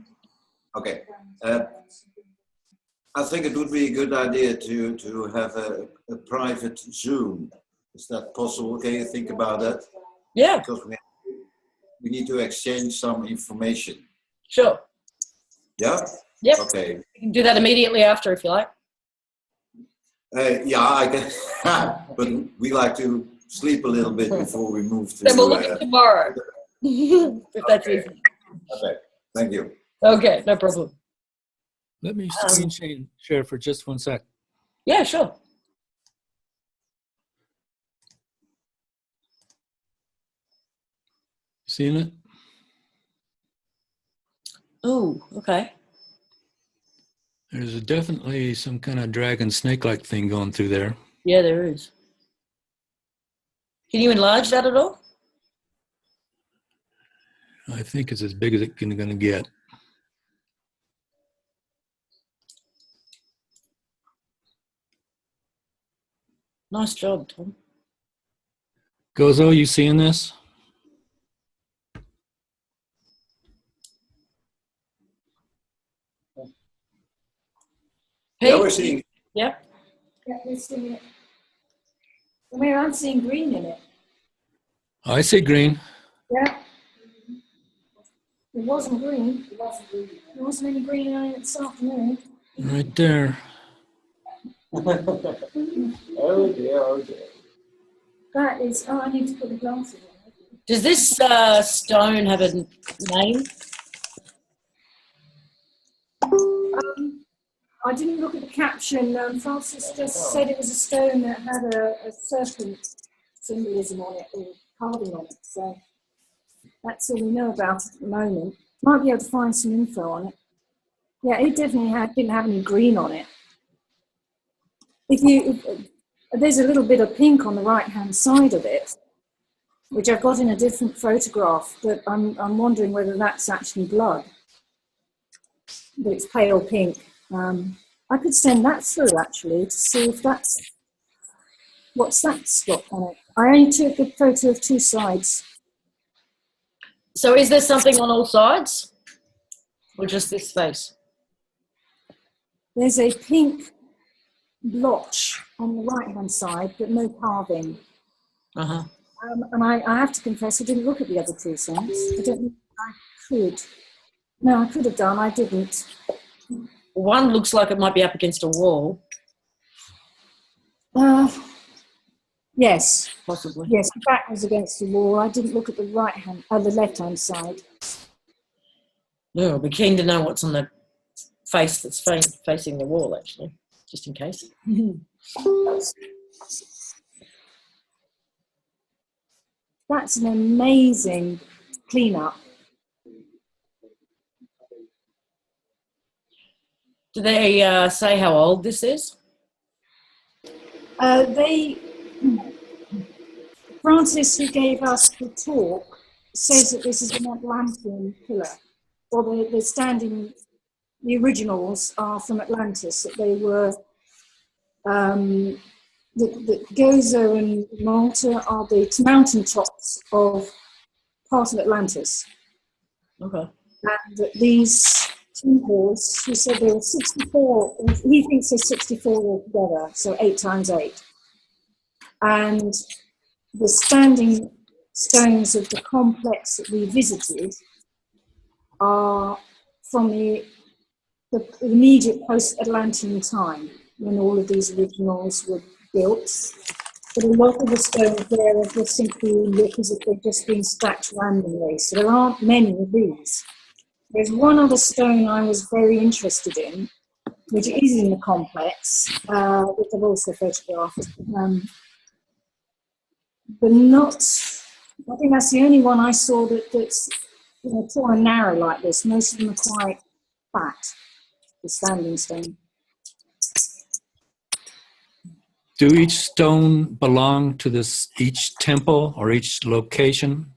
Okay. I think it would be a good idea to have a private Zoom. Is that possible? Can you think about that? Yeah. Because we need to exchange some information. Sure. Yeah? Yep. Okay. You can do that immediately after if you like. Yeah, I can. But we like to sleep a little bit before we move to... Then we'll look at tomorrow. If that's easy. Okay. Thank you. Okay, no problem. Let me screen share for just 1 sec. Yeah, sure. Seen it? Ooh, okay. There's definitely some kind of dragon snake-like thing going through there. Yeah, there is. Can you enlarge that at all? I think it's as big as it's going to get. Nice job, Tom. Gozo, you seeing this? Yeah, we're seeing. Yeah. Yeah, we're seeing it. I'm seeing green in it. I see green. Yeah. It wasn't green. There wasn't any green in it this afternoon. Right there. Oh dear, oh dear. That is, I need to put the glasses on. Does this stone have a name? I didn't look at the caption. Francis just said it was a stone that had a serpent symbolism on it or carving on it. So that's all we know about it at the moment. Might be able to find some info on it. Yeah, it definitely didn't have any green on it. There's a little bit of pink on the right-hand side of it, which I've got in a different photograph, but I'm wondering whether that's actually blood. But it's pale pink. I could send that through actually to see if that's what's that's got on it. I only took a photo of two sides. So is there something on all sides, or just this face? There's a pink blotch on the right-hand side, but no carving. And I have to confess, I didn't look at the other two sides. I don't know. could. No, I could have done. I didn't. One looks like it might be up against a wall. Yes. Possibly. Yes, the back was against the wall. I didn't look at the the left-hand side. No, I'll be keen to know what's on the face that's facing the wall, actually, just in case. That's an amazing cleanup. Do they say how old this is? Francis, who gave us the talk, says that this is an Atlantean pillar. Well, the originals are from Atlantis, that they were, that Gozo and Malta are the mountaintops of part of Atlantis. Okay. And that these temples, he said there were 64, he thinks there's 64 altogether, so 8 times 8. And the standing stones of the complex that we visited are from the immediate post-Atlantean time, when all of these originals were built. But a lot of the stones there are just simply look as if they've just been stacked randomly, so there aren't many of these. There's one other stone I was very interested in, which is in the complex, which I've also photographed. But not, I think that's the only one I saw that's tall and narrow like this. Most of them are quite fat, the standing stone. Do each stone belong to each temple or each location?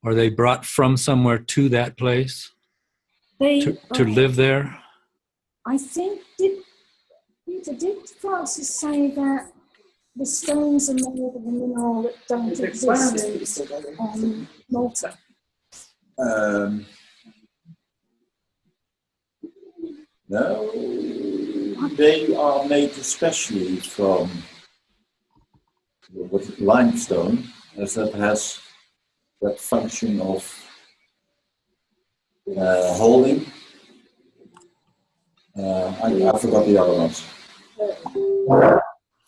Or are they brought from somewhere to that place to live there? I think, did Francis say that the stones are made of a mineral that don't exist on Malta? No, they are made especially from limestone, as that has that function of holding. I forgot the other ones.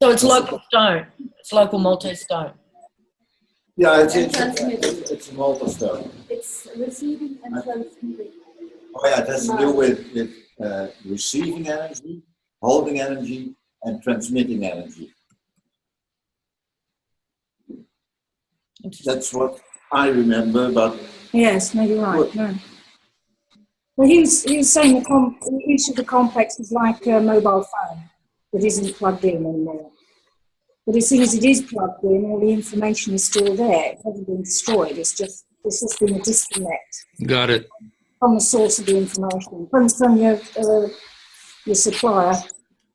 So it's local stone. It's local Maltese stone. Yeah, it's a Malta stone. It's receiving and transmitting. Oh yeah, it has to do with receiving energy, holding energy, and transmitting energy. That's what I remember, but... Yes, maybe right. No. Well, he was saying each of the complex is like a mobile phone that isn't plugged in anymore. But as soon as it is plugged in, all the information is still there. It hasn't been destroyed. It's just been a disconnect. Got it. From the source of the information, from your supplier.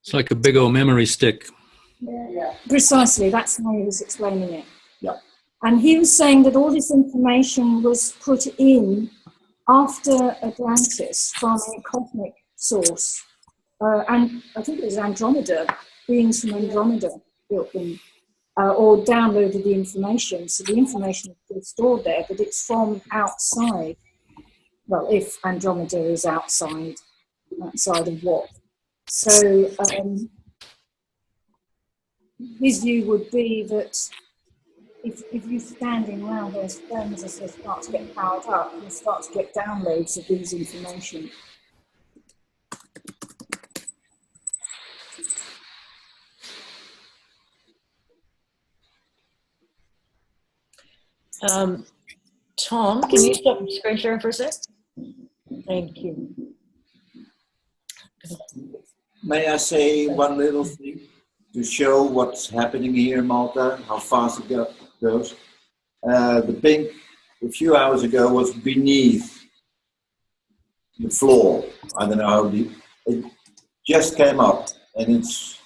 It's like a big old memory stick. Yeah. Precisely, that's how he was explaining it. Yeah. And he was saying that all this information was put in after Atlantis from a cosmic source. And I think it was Andromeda, beings from Andromeda built them, or downloaded the information. So the information is still stored there, but it's from outside. Well, if Andromeda is outside of what? So his view would be that if you're standing around those stones as they start to get powered up, you'll start to get downloads of these information. Tom, can you stop screen sharing for a sec? Thank you. May I say one little thing to show what's happening here in Malta, how fast it goes? The pink a few hours ago was beneath the floor. I don't know how deep. It just came up and it's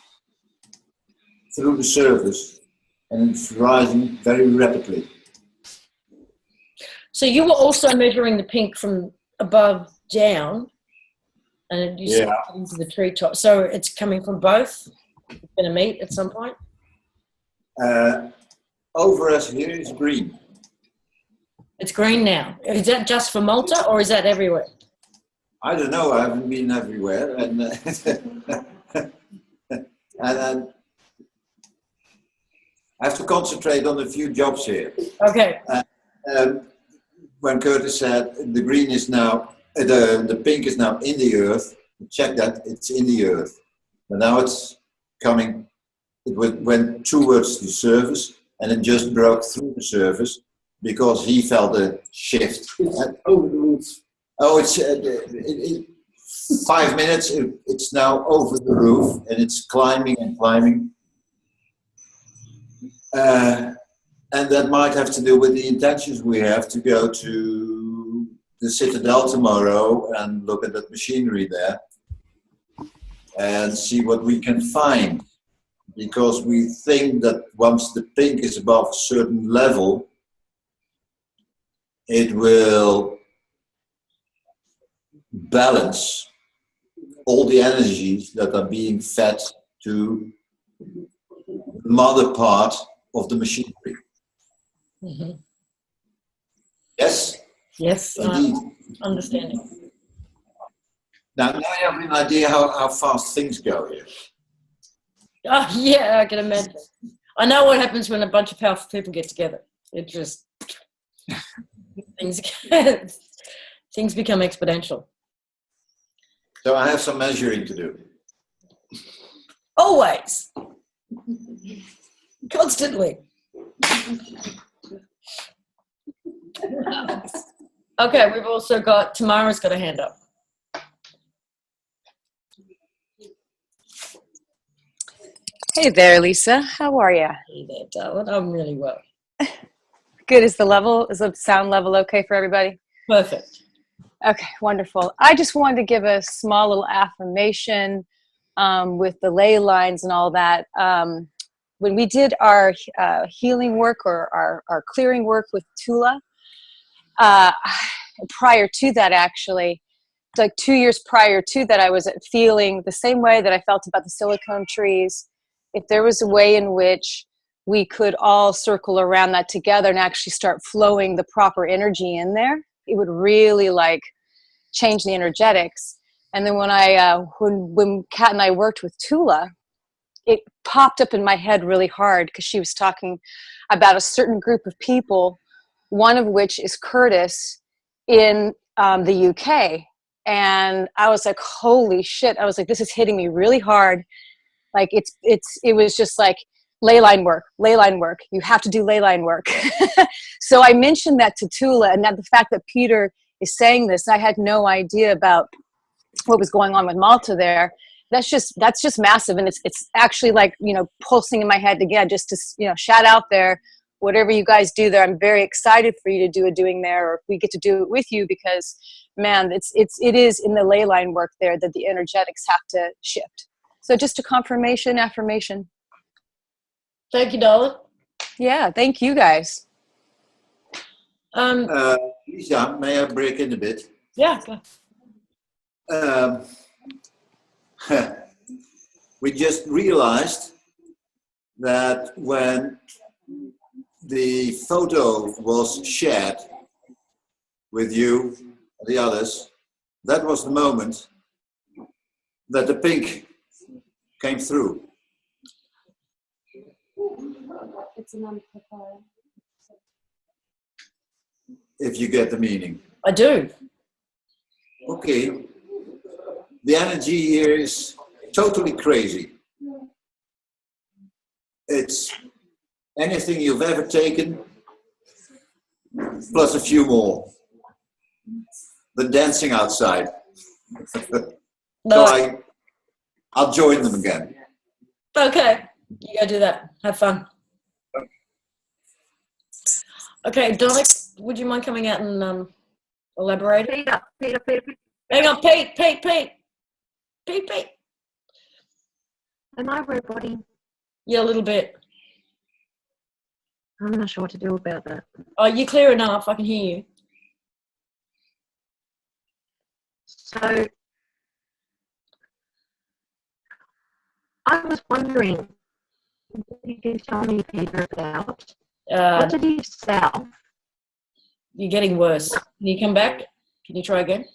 through the surface and it's rising very rapidly. So you were also measuring the pink from above down, and you said into the treetop. So it's coming from both. It's going to meet at some point. Over us here is green. It's green now. Is that just for Malta or is that everywhere? I don't know. I haven't been everywhere, and and I have to concentrate on a few jobs here. Okay. When Curtis said the green is now, the pink is now in the earth, check that it's in the earth. But now it's coming, went towards the surface and it just broke through the surface because he felt a shift. Over the roof. Oh, it's 5 minutes, it's now over the roof and it's climbing and climbing. And that might have to do with the intentions we have to go to the Citadel tomorrow and look at that machinery there and see what we can find. Because we think that once the pink is above a certain level, it will balance all the energies that are being fed to the mother part of the machinery. Mm-hmm. Yes? Yes, indeed. Understanding. Now you have an idea how fast things go here. Oh, yeah, I can imagine. I know what happens when a bunch of powerful people get together. It just, things become exponential. So I have some measuring to do. Always. Constantly. Okay, we've also got, Tamara's got a hand up. Hey there, Lisa. How are you? Hey there, darling. I'm really well. Good. Is the sound level okay for everybody? Perfect. Okay, wonderful. I just wanted to give a small little affirmation with the ley lines and all that. When we did our healing work or our clearing work with Tula, prior to that, actually, like 2 years prior to that, I was feeling the same way that I felt about the silicone trees. If there was a way in which we could all circle around that together and actually start flowing the proper energy in there, it would really like change the energetics. And then when Kat and I worked with Tula, it popped up in my head really hard because she was talking about a certain group of people, one of which is Curtis in the UK. And I was like, holy shit. I was like, this is hitting me really hard. Like it was just like ley line work. You have to do ley line work. So I mentioned that to Tula, and that the fact that Peter is saying this, I had no idea about what was going on with Malta there. That's just massive, and it's actually like, you know, pulsing in my head again, just to, you know, shout out there, whatever you guys do there. I'm very excited for you to do a doing there, or if we get to do it with you, because man, it is in the ley line work there that the energetics have to shift. So just a affirmation. Thank you, darling. Yeah, thank you guys. Lisa, may I break in a bit? Yeah. We just realized that when the photo was shared with you and the others, that was the moment that the pink came through. It's an amplifier. If you get the meaning. I do. Okay. The energy here is totally crazy. It's anything you've ever taken, plus a few more. The dancing outside. So I'll join them again. Okay, you go do that. Have fun. Okay, Dani, would you mind coming out and elaborating? Peter. Hang on, Pete. Am I roboting? Yeah, a little bit. I'm not sure what to do about that. Oh, you're clear enough. I can hear you. So, I was wondering, what did you tell me, Peter, about what did you sell You're getting worse. Can you come back? Can you try again?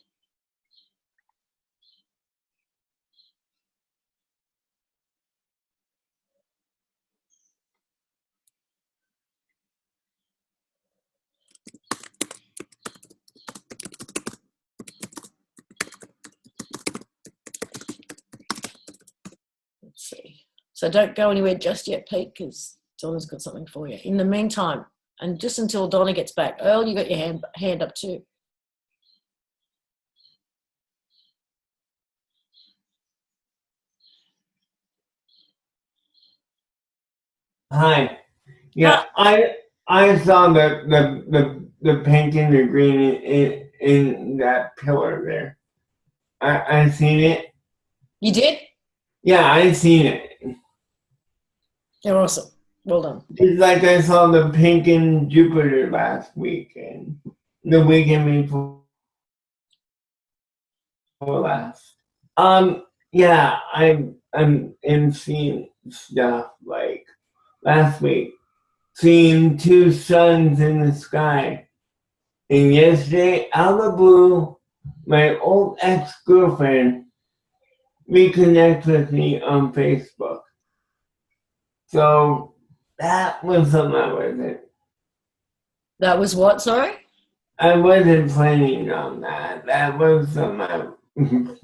Let's see. So don't go anywhere just yet, Pete, because Donna's got something for you. In the meantime, and just until Donna gets back, Earl, you got your hand up too. Hi. Yeah, I saw the pink and the green in that pillar there. I seen it. You did? Yeah, I seen it. You're awesome. Well done. It's like I saw the pink in Jupiter last week and the weekend before last. Yeah, I'm seeing stuff like last week, seeing two suns in the sky. And yesterday, out of the blue, my old ex-girlfriend reconnected with me on Facebook. So that was something I wasn't. That was what, sorry? I wasn't planning on that. That was something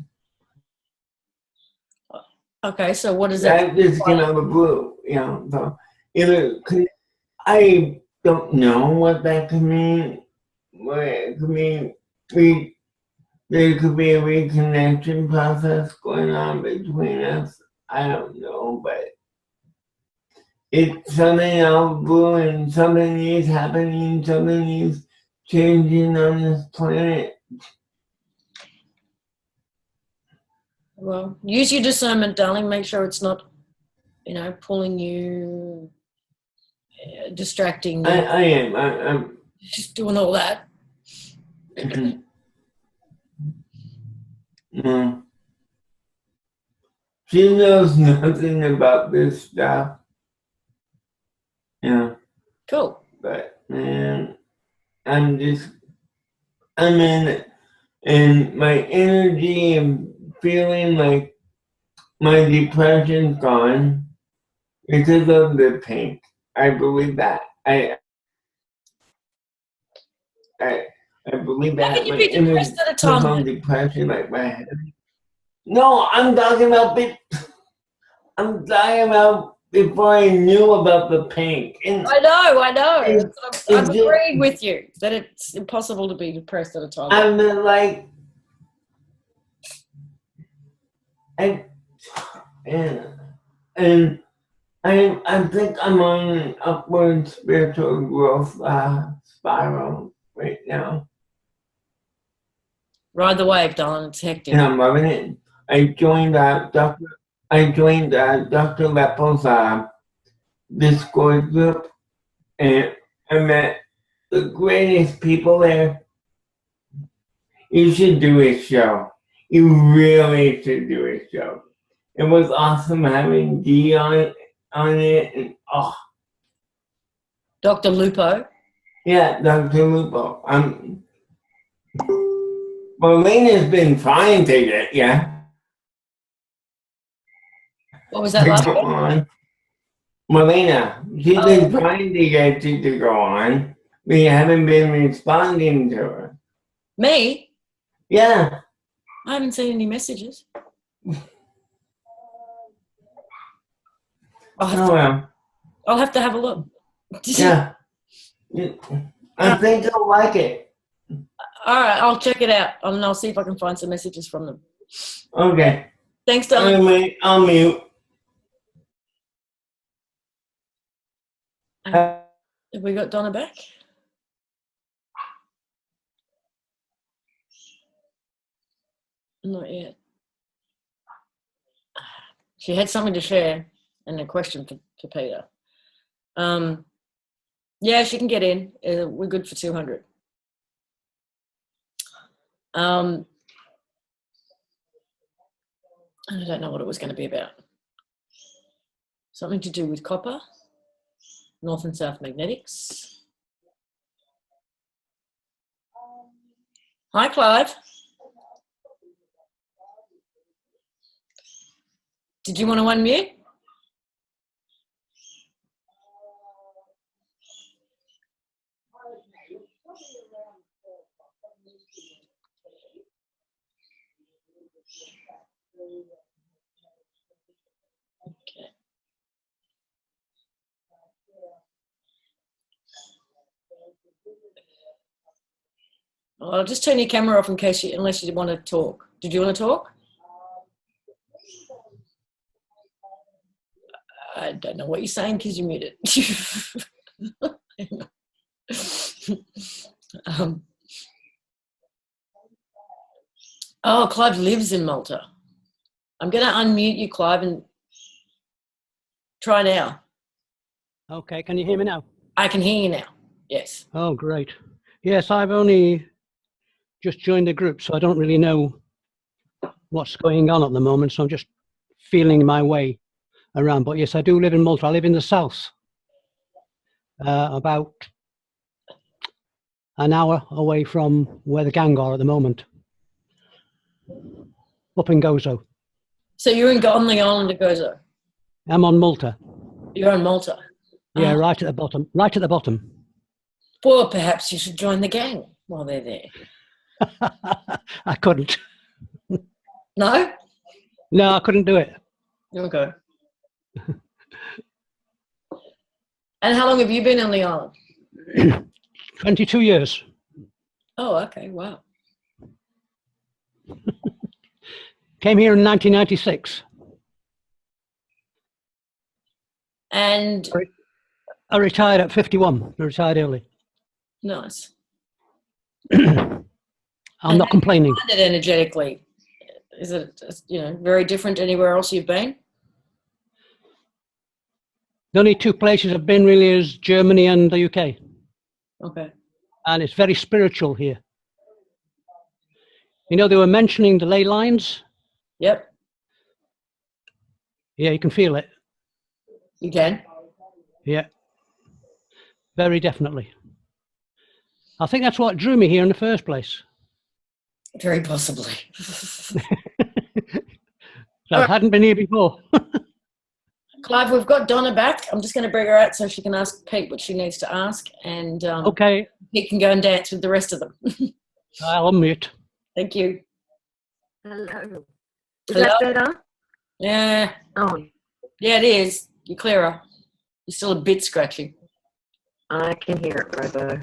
Okay, so what is that? That just came out of the blue, you know. So I don't know what that could mean. What it could mean. There could be a reconnection process going on between us. I don't know, but it's something out of blue and something is happening, something is changing on this planet. Well, use your discernment, darling. Make sure it's not, pulling you, distracting you. I am. I'm just doing all that. She knows nothing about this stuff. Yeah. Cool. But man, I'm in it, and my energy and feeling like my depression's gone because of the pink. I believe that. I believe that. How can you be depressed at a time? Depression, like my head. No, I'm talking about before I knew about the pink. And I know. I'm agreeing with you that it's impossible to be depressed at a time. I'm like, and I think I'm on an upward spiritual growth spiral right now. Ride the wave, darling. It's hectic. And I'm loving it. I joined Dr. Leppo's Discord group, and I met the greatest people there. You should do a show. You really should do a show. It was awesome having Dee on it, and Dr. Lupo? Yeah, Dr. Lupo. Marlena's been trying to get, yeah. What was that last one? Marlena, she's been trying to get you to go on, but you haven't been responding to her. Me? Yeah. I haven't seen any messages. I'll have to have a look. Yeah. I think you'll like it. All right, I'll check it out, and I'll see if I can find some messages from them. Okay. Thanks, darling. I'll mute. Have we got Donna back? Not yet. She had something to share and a question for Peter. Yeah, she can get in. We're good for 200. I don't know what it was going to be about. Something to do with copper, north and south magnetics. Hi, Clive. Did you want to unmute? Okay. Well, I'll just turn your camera off in case unless you want to talk. Did you want to talk? I don't know what you're saying because you're muted. Oh, Clive lives in Malta. I'm going to unmute you, Clive, and try now. Okay, can you hear me now? I can hear you now. Yes. Oh, great. Yes, I've only just joined the group, so I don't really know what's going on at the moment, so I'm just feeling my way around. But yes, I do live in Malta. I live in the south, about an hour away from where the gang are at the moment, up in Gozo. So you're on the island of Gozo? I'm on Malta. You're on Malta? Yeah, right at the bottom. Right at the bottom. Well, perhaps you should join the gang while they're there. I couldn't. No? No, I couldn't do it. Okay. And how long have you been on the island? 22 years. Oh, okay. Wow. Came here in 1996. And I retired at 51. I retired early. Nice. I'm not complaining. How do you find it energetically? Is it, very different anywhere else you've been? The only two places I've been really is Germany and the UK. Okay. And it's very spiritual here. You know, they were mentioning the ley lines. Yep. Yeah, you can feel it. You can? Yeah. Very definitely. I think that's what drew me here in the first place. Very possibly. I hadn't been here before. Clive, we've got Donna back. I'm just going to bring her out so she can ask Pete what she needs to ask. And okay. Pete can go and dance with the rest of them. I'll unmute. Thank you. Hello. Is Hello? that better? Yeah. Oh. Yeah, it is. You're clearer. You're still a bit scratchy. I can hear it, Robo.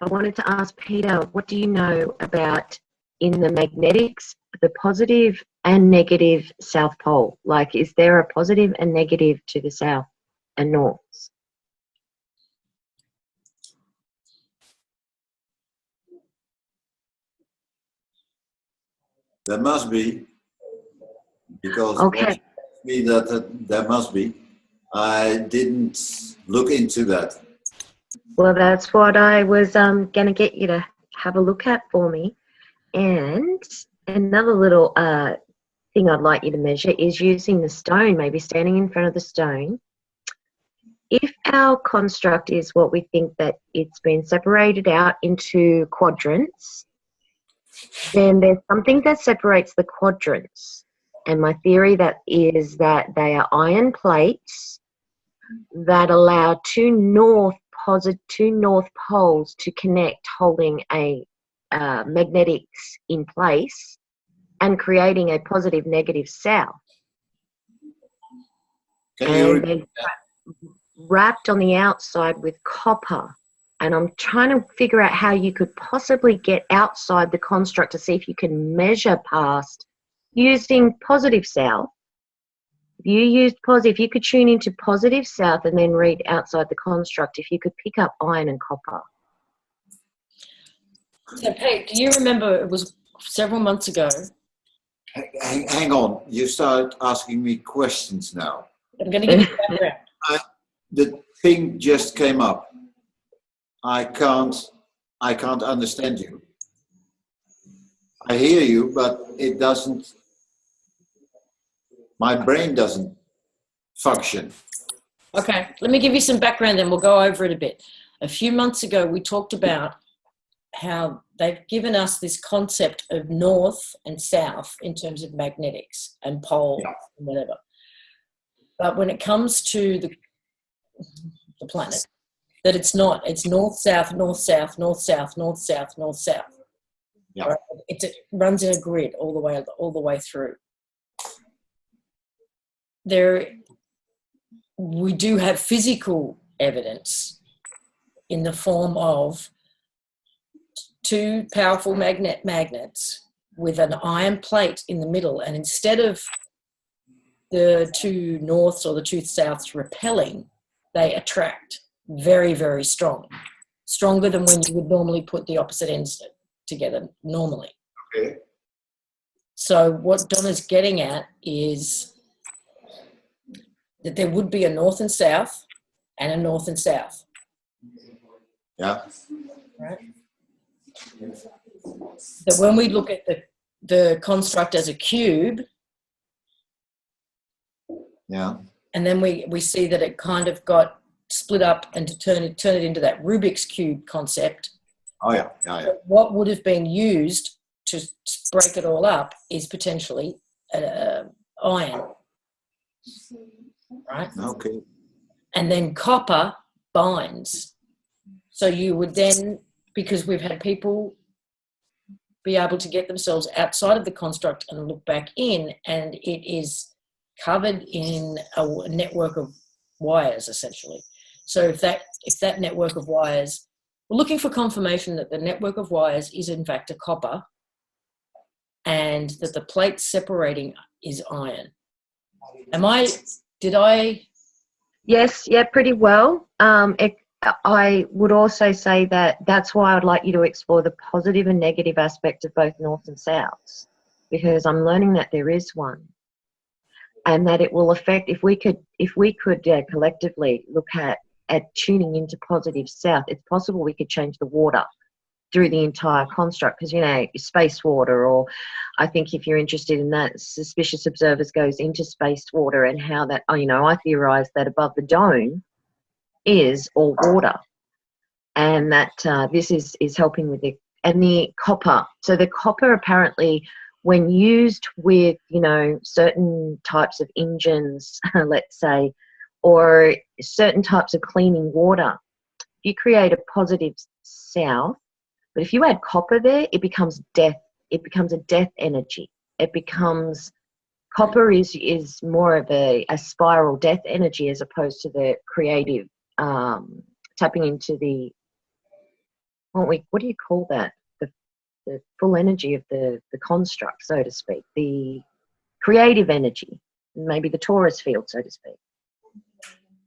I wanted to ask Peter, what do you know about in the magnetics, the positive and negative South Pole? Like, is there a positive and negative to the South and Norths? There must be, because okay. Me that there must be. I didn't look into that. Well, that's what I was going to get you to have a look at for me. And another little thing I'd like you to measure is using the stone, maybe standing in front of the stone. If our construct is what we think that it's been separated out into quadrants, then there's something that separates the quadrants. And my theory that is that they are iron plates that allow two north poles to connect, holding a magnetics in place and creating a positive negative south. And then wrapped on the outside with copper. And I'm trying to figure out how you could possibly get outside the construct to see if you can measure past using positive south. If you used positive, if you could tune into positive south and then read outside the construct, if you could pick up iron and copper. So, Pete, do you remember it was several months ago? Hang on, you start asking me questions now. I'm going to give you background. The thing just came up. I can't understand you. I hear you, but it doesn't. My brain doesn't function. Okay, let me give you some background and we'll go over it a bit. A few months ago, we talked about how they've given us this concept of north and south in terms of magnetics and pole and whatever. But when it comes to the planet, that it's not. It's north, south, north, south, north, south, north, south, north, south. Yeah. Right? It runs in a grid all the way through. We do have physical evidence in the form of two powerful magnets with an iron plate in the middle, and instead of the two norths or the two souths repelling, they attract very, very strong, stronger than when you would normally put the opposite ends together normally. Okay. So what Donna's getting at is that there would be a north and south and a north and south. Yeah. Right? That when we look at the construct as a cube, yeah, and then we see that it kind of got split up and to turn it into that Rubik's Cube concept. Oh yeah, yeah, yeah. What would have been used to break it all up is potentially iron, right? Okay. And then copper binds. So you would then, because we've had people be able to get themselves outside of the construct and look back in, and it is covered in a network of wires, essentially. So if that network of wires, we're looking for confirmation that the network of wires is in fact a copper, and that the plate separating is iron. Did I? Yes, yeah, pretty well. I would also say that that's why I'd like you to explore the positive and negative aspect of both north and souths, because I'm learning that there is one, and that it will affect, if we could collectively look at tuning into positive south, it's possible we could change the water through the entire construct, because, space water, or I think if you're interested in that, suspicious observers goes into space water, and how that, I theorize that above the dome is all water, and that this is helping with the copper. So the copper apparently, when used with, certain types of engines, let's say, or certain types of cleaning water, you create a positive south. But if you add copper there, it becomes death. It becomes a death energy. Copper is more of a spiral death energy, as opposed to the creative, tapping into the, what do you call that? The full energy of the construct, so to speak, the creative energy, maybe the Taurus field, so to speak.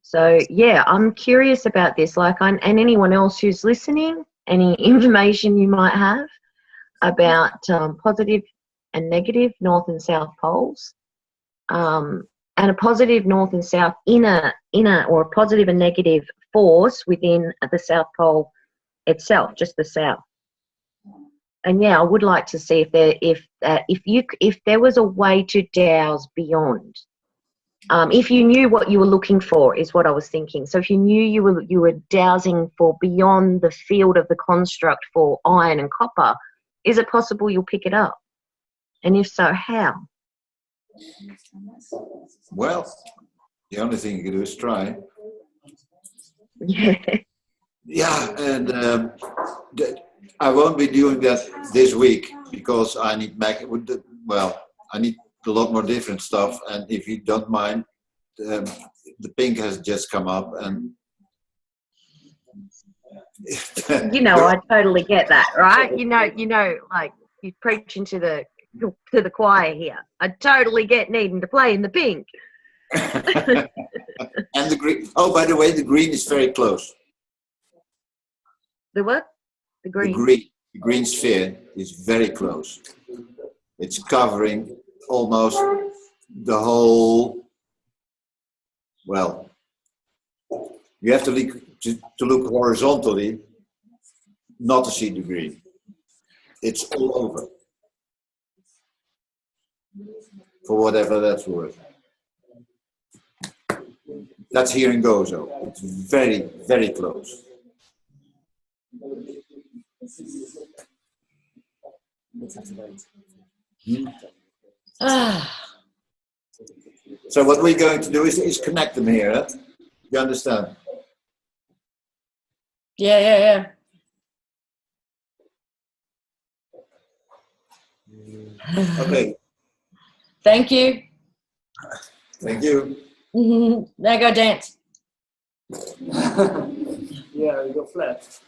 So yeah, I'm curious about this, and anyone else who's listening, any information you might have about positive and negative north and south poles, and a positive north and south inner, or a positive and negative force within the south pole itself, just the south. And yeah, I would like to see if there was a way to dowse beyond. If you knew what you were looking for, is what I was thinking. So if you knew you were dowsing for beyond the field of the construct for iron and copper, is it possible you'll pick it up? And if so, how? Well, the only thing you can do is try. Yeah. Yeah, and I won't be doing that this week, because I need I need a lot more different stuff. And if you don't mind, the pink has just come up, and I totally get that, right? You're preaching to the choir here. I totally get needing to play in the pink. And the green. Oh, by the way, the green is very close. The what? The green. The green sphere is very close. It's covering almost the whole. Well, you have to look horizontally, not to see the green. It's all over. For whatever that's worth. That's here in Gozo. It's very, very close. So what we're going to do is connect them here. Huh? You understand? Yeah. Okay. Thank you. Thank you. Now go dance. Yeah, you go flat.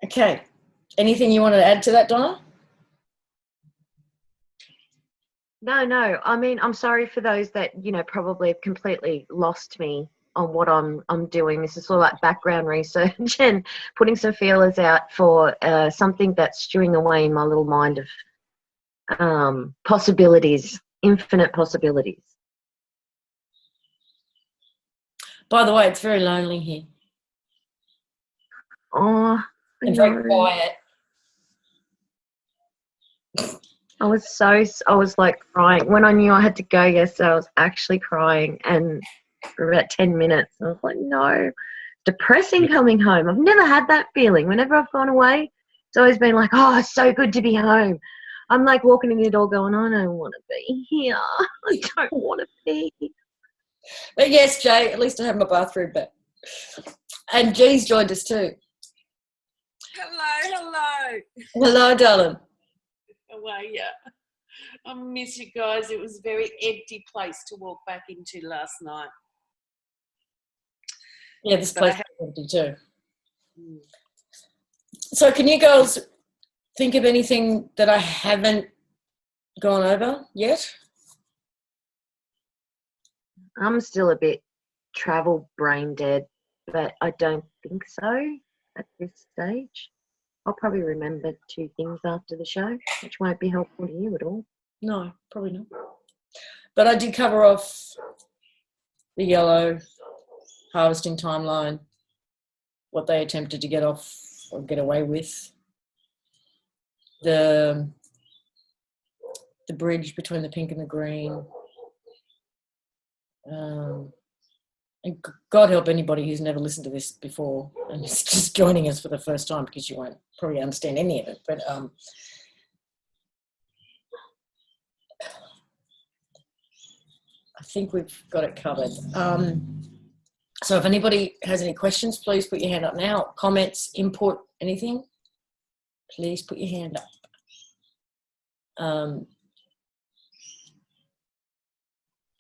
Okay. Anything you wanted to add to that, Donna? No. I mean, I'm sorry for those that, probably have completely lost me on what I'm doing. This is all like background research and putting some feelers out for something that's stewing away in my little mind of possibilities, infinite possibilities. By the way, it's very lonely here. Oh, and very quiet. I was like crying. When I knew I had to go yesterday, I was actually crying, and for about 10 minutes, I was like, no, depressing coming home. I've never had that feeling. Whenever I've gone away, it's always been like, oh, it's so good to be home. I'm like walking in the door going, I don't want to be here. I don't want to be. But yes, Jay, at least I have my bathroom back. And G's joined us too. Hello. Hello, darling. How are you? I miss you guys. It was a very empty place to walk back into last night. Yeah, this place is empty too. So can you girls think of anything that I haven't gone over yet? I'm still a bit travel brain dead, but I don't think so at this stage. I'll probably remember 2 things after the show, which won't be helpful to you at all. No, probably not. But I did cover off the yellow harvesting timeline, what they attempted to get off or get away with, the bridge between the pink and the green. And God help anybody who's never listened to this before and is just joining us for the first time, because you won't probably understand any of it. But I think we've got it covered. So if anybody has any questions, please put your hand up now. Comments, input, anything, please put your hand up.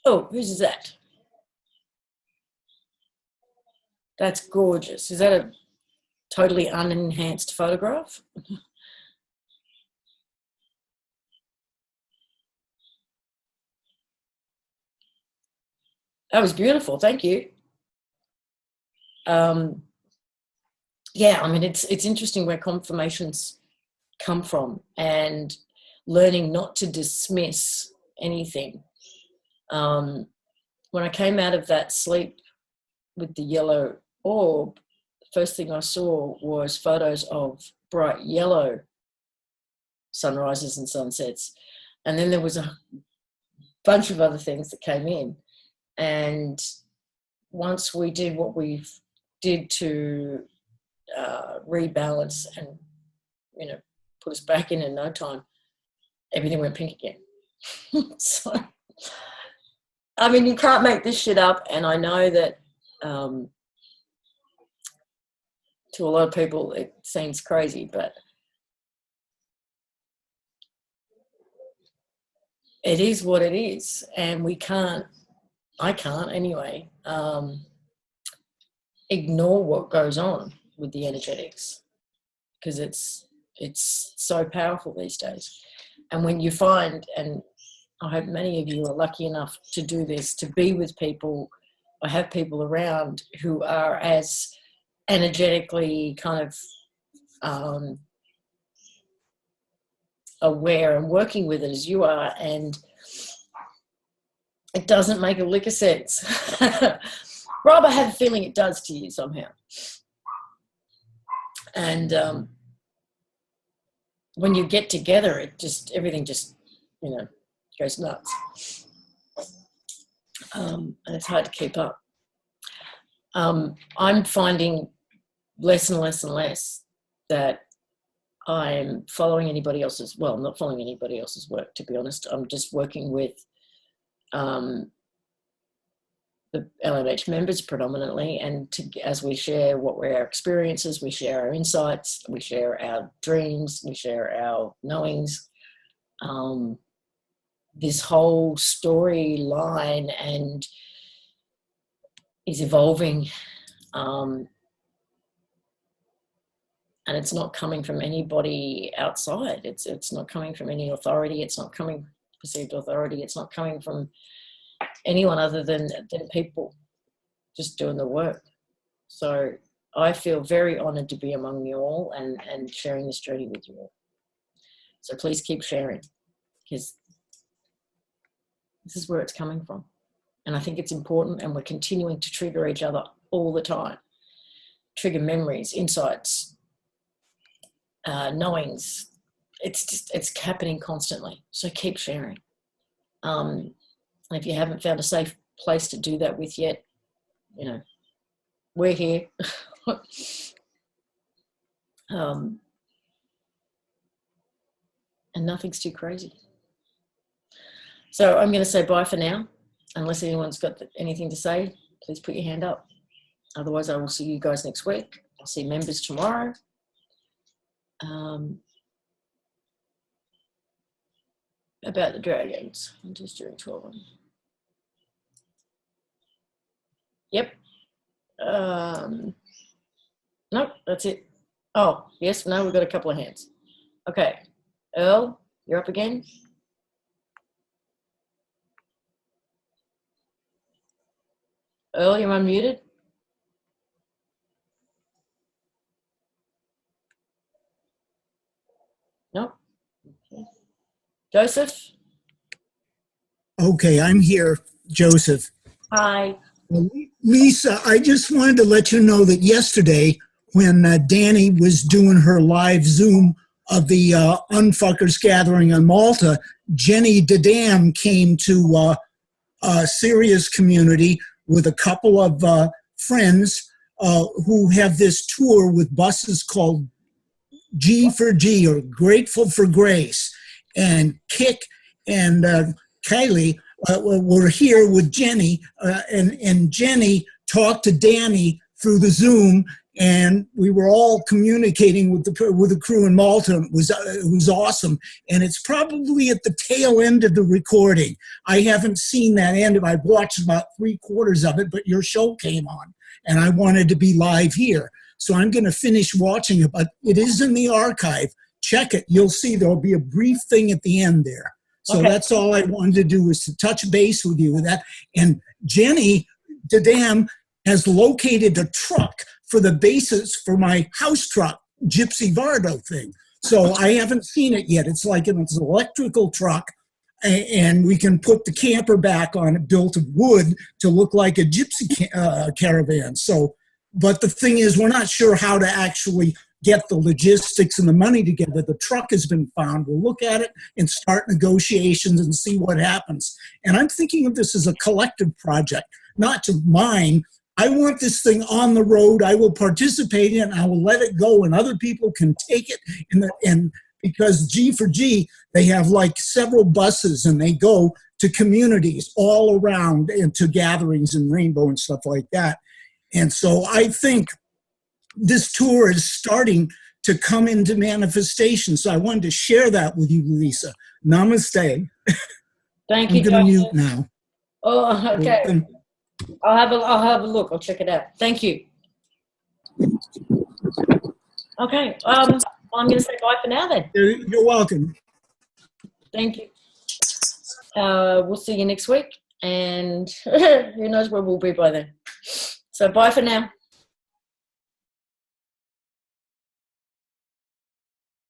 Oh, whose that? That's gorgeous. Is that a totally unenhanced photograph? That was beautiful. Thank you. Yeah, I mean, it's interesting where confirmations come from and learning not to dismiss anything. When I came out of that sleep with the yellow orb, the first thing I saw was photos of bright yellow sunrises and sunsets. And then there was a bunch of other things that came in. And once we did what we did to rebalance and, put us back in no time, everything went pink again. So, I mean, you can't make this shit up. And I know that to a lot of people it seems crazy, but it is what it is. And I can't anyway, ignore what goes on with the energetics, because it's so powerful these days. And when you find, and I hope many of you are lucky enough to do this, to be with people or have people around who are as energetically kind of aware and working with it as you are, and it doesn't make a lick of sense. Rob, I have a feeling it does to you somehow. And when you get together, everything just, goes nuts. and it's hard to keep up. I'm finding less and less and less that I'm following anybody else's, well, I'm not following anybody else's work, to be honest. I'm just working with the LMH members predominantly, and as we share what were our experiences, we share our insights, we share our dreams, we share our knowings. This whole storyline and is evolving, and it's not coming from anybody outside. It's not coming from any authority. It's not coming perceived authority. It's not coming from anyone other than people just doing the work. So I feel very honoured to be among you all and sharing this journey with you all. So please keep sharing, because this is where it's coming from. And I think it's important, and we're continuing to trigger each other all the time. Trigger memories, insights, knowings. It's happening constantly. So keep sharing. If you haven't found a safe place to do that with yet, you know, we're here. And nothing's too crazy. So I'm going to say bye for now. Unless anyone's got anything to say, please put your hand up. Otherwise, I will see you guys next week. I'll see members tomorrow. About the dragons. I'm just doing 12 of them. Yep. Nope, that's it. Oh, yes, no, we've got a couple of hands. Okay. Earl, you're up again. Earl, you're unmuted. No. Okay. Joseph? Okay, I'm here, Joseph. Hi. Lisa, I just wanted to let you know that yesterday when Dani was doing her live Zoom of the Unfuckers gathering on Malta, Jenny Dedam came to a Sirius community with a couple of friends who have this tour with buses called G for G, or Grateful for Grace. And Kik and Kylie were here with Jenny, and Jenny talked to Dani through the Zoom, and we were all communicating with the crew in Malta. It was awesome, and it's probably at the tail end of the recording. I haven't seen that end. I've watched about 3/4 of it, but your show came on, and I wanted to be live here. So I'm going to finish watching it, but it is in the archive. Check it. You'll see there'll be a brief thing at the end there. So okay. That's all I wanted to do, was to touch base with you with that. And Jenny Dedam has located a truck for the basis for my house truck, Gypsy Vardo thing. So I haven't seen it yet. It's like an electrical truck, and we can put the camper back on it, built of wood, to look like a gypsy caravan. So, but the thing is, we're not sure how to actually get the logistics and the money together. The truck has been found. We'll look at it and start negotiations and see what happens. And I'm thinking of this as a collective project, not to mine. I want this thing on the road. I will participate in it. I will let it go, and other people can take it. And because G for G, they have like several buses, and they go to communities all around and to gatherings in Rainbow and stuff like that. And so I think this tour is starting to come into manifestation. So I wanted to share that with you, Lisa. Namaste. Thank you. I'm going to mute now. Oh, okay. I'll have a look. I'll check it out. Thank you. Okay. I'm going to say bye for now then. You're welcome. Thank you. We'll see you next week, and who knows where we'll be by then. So bye for now.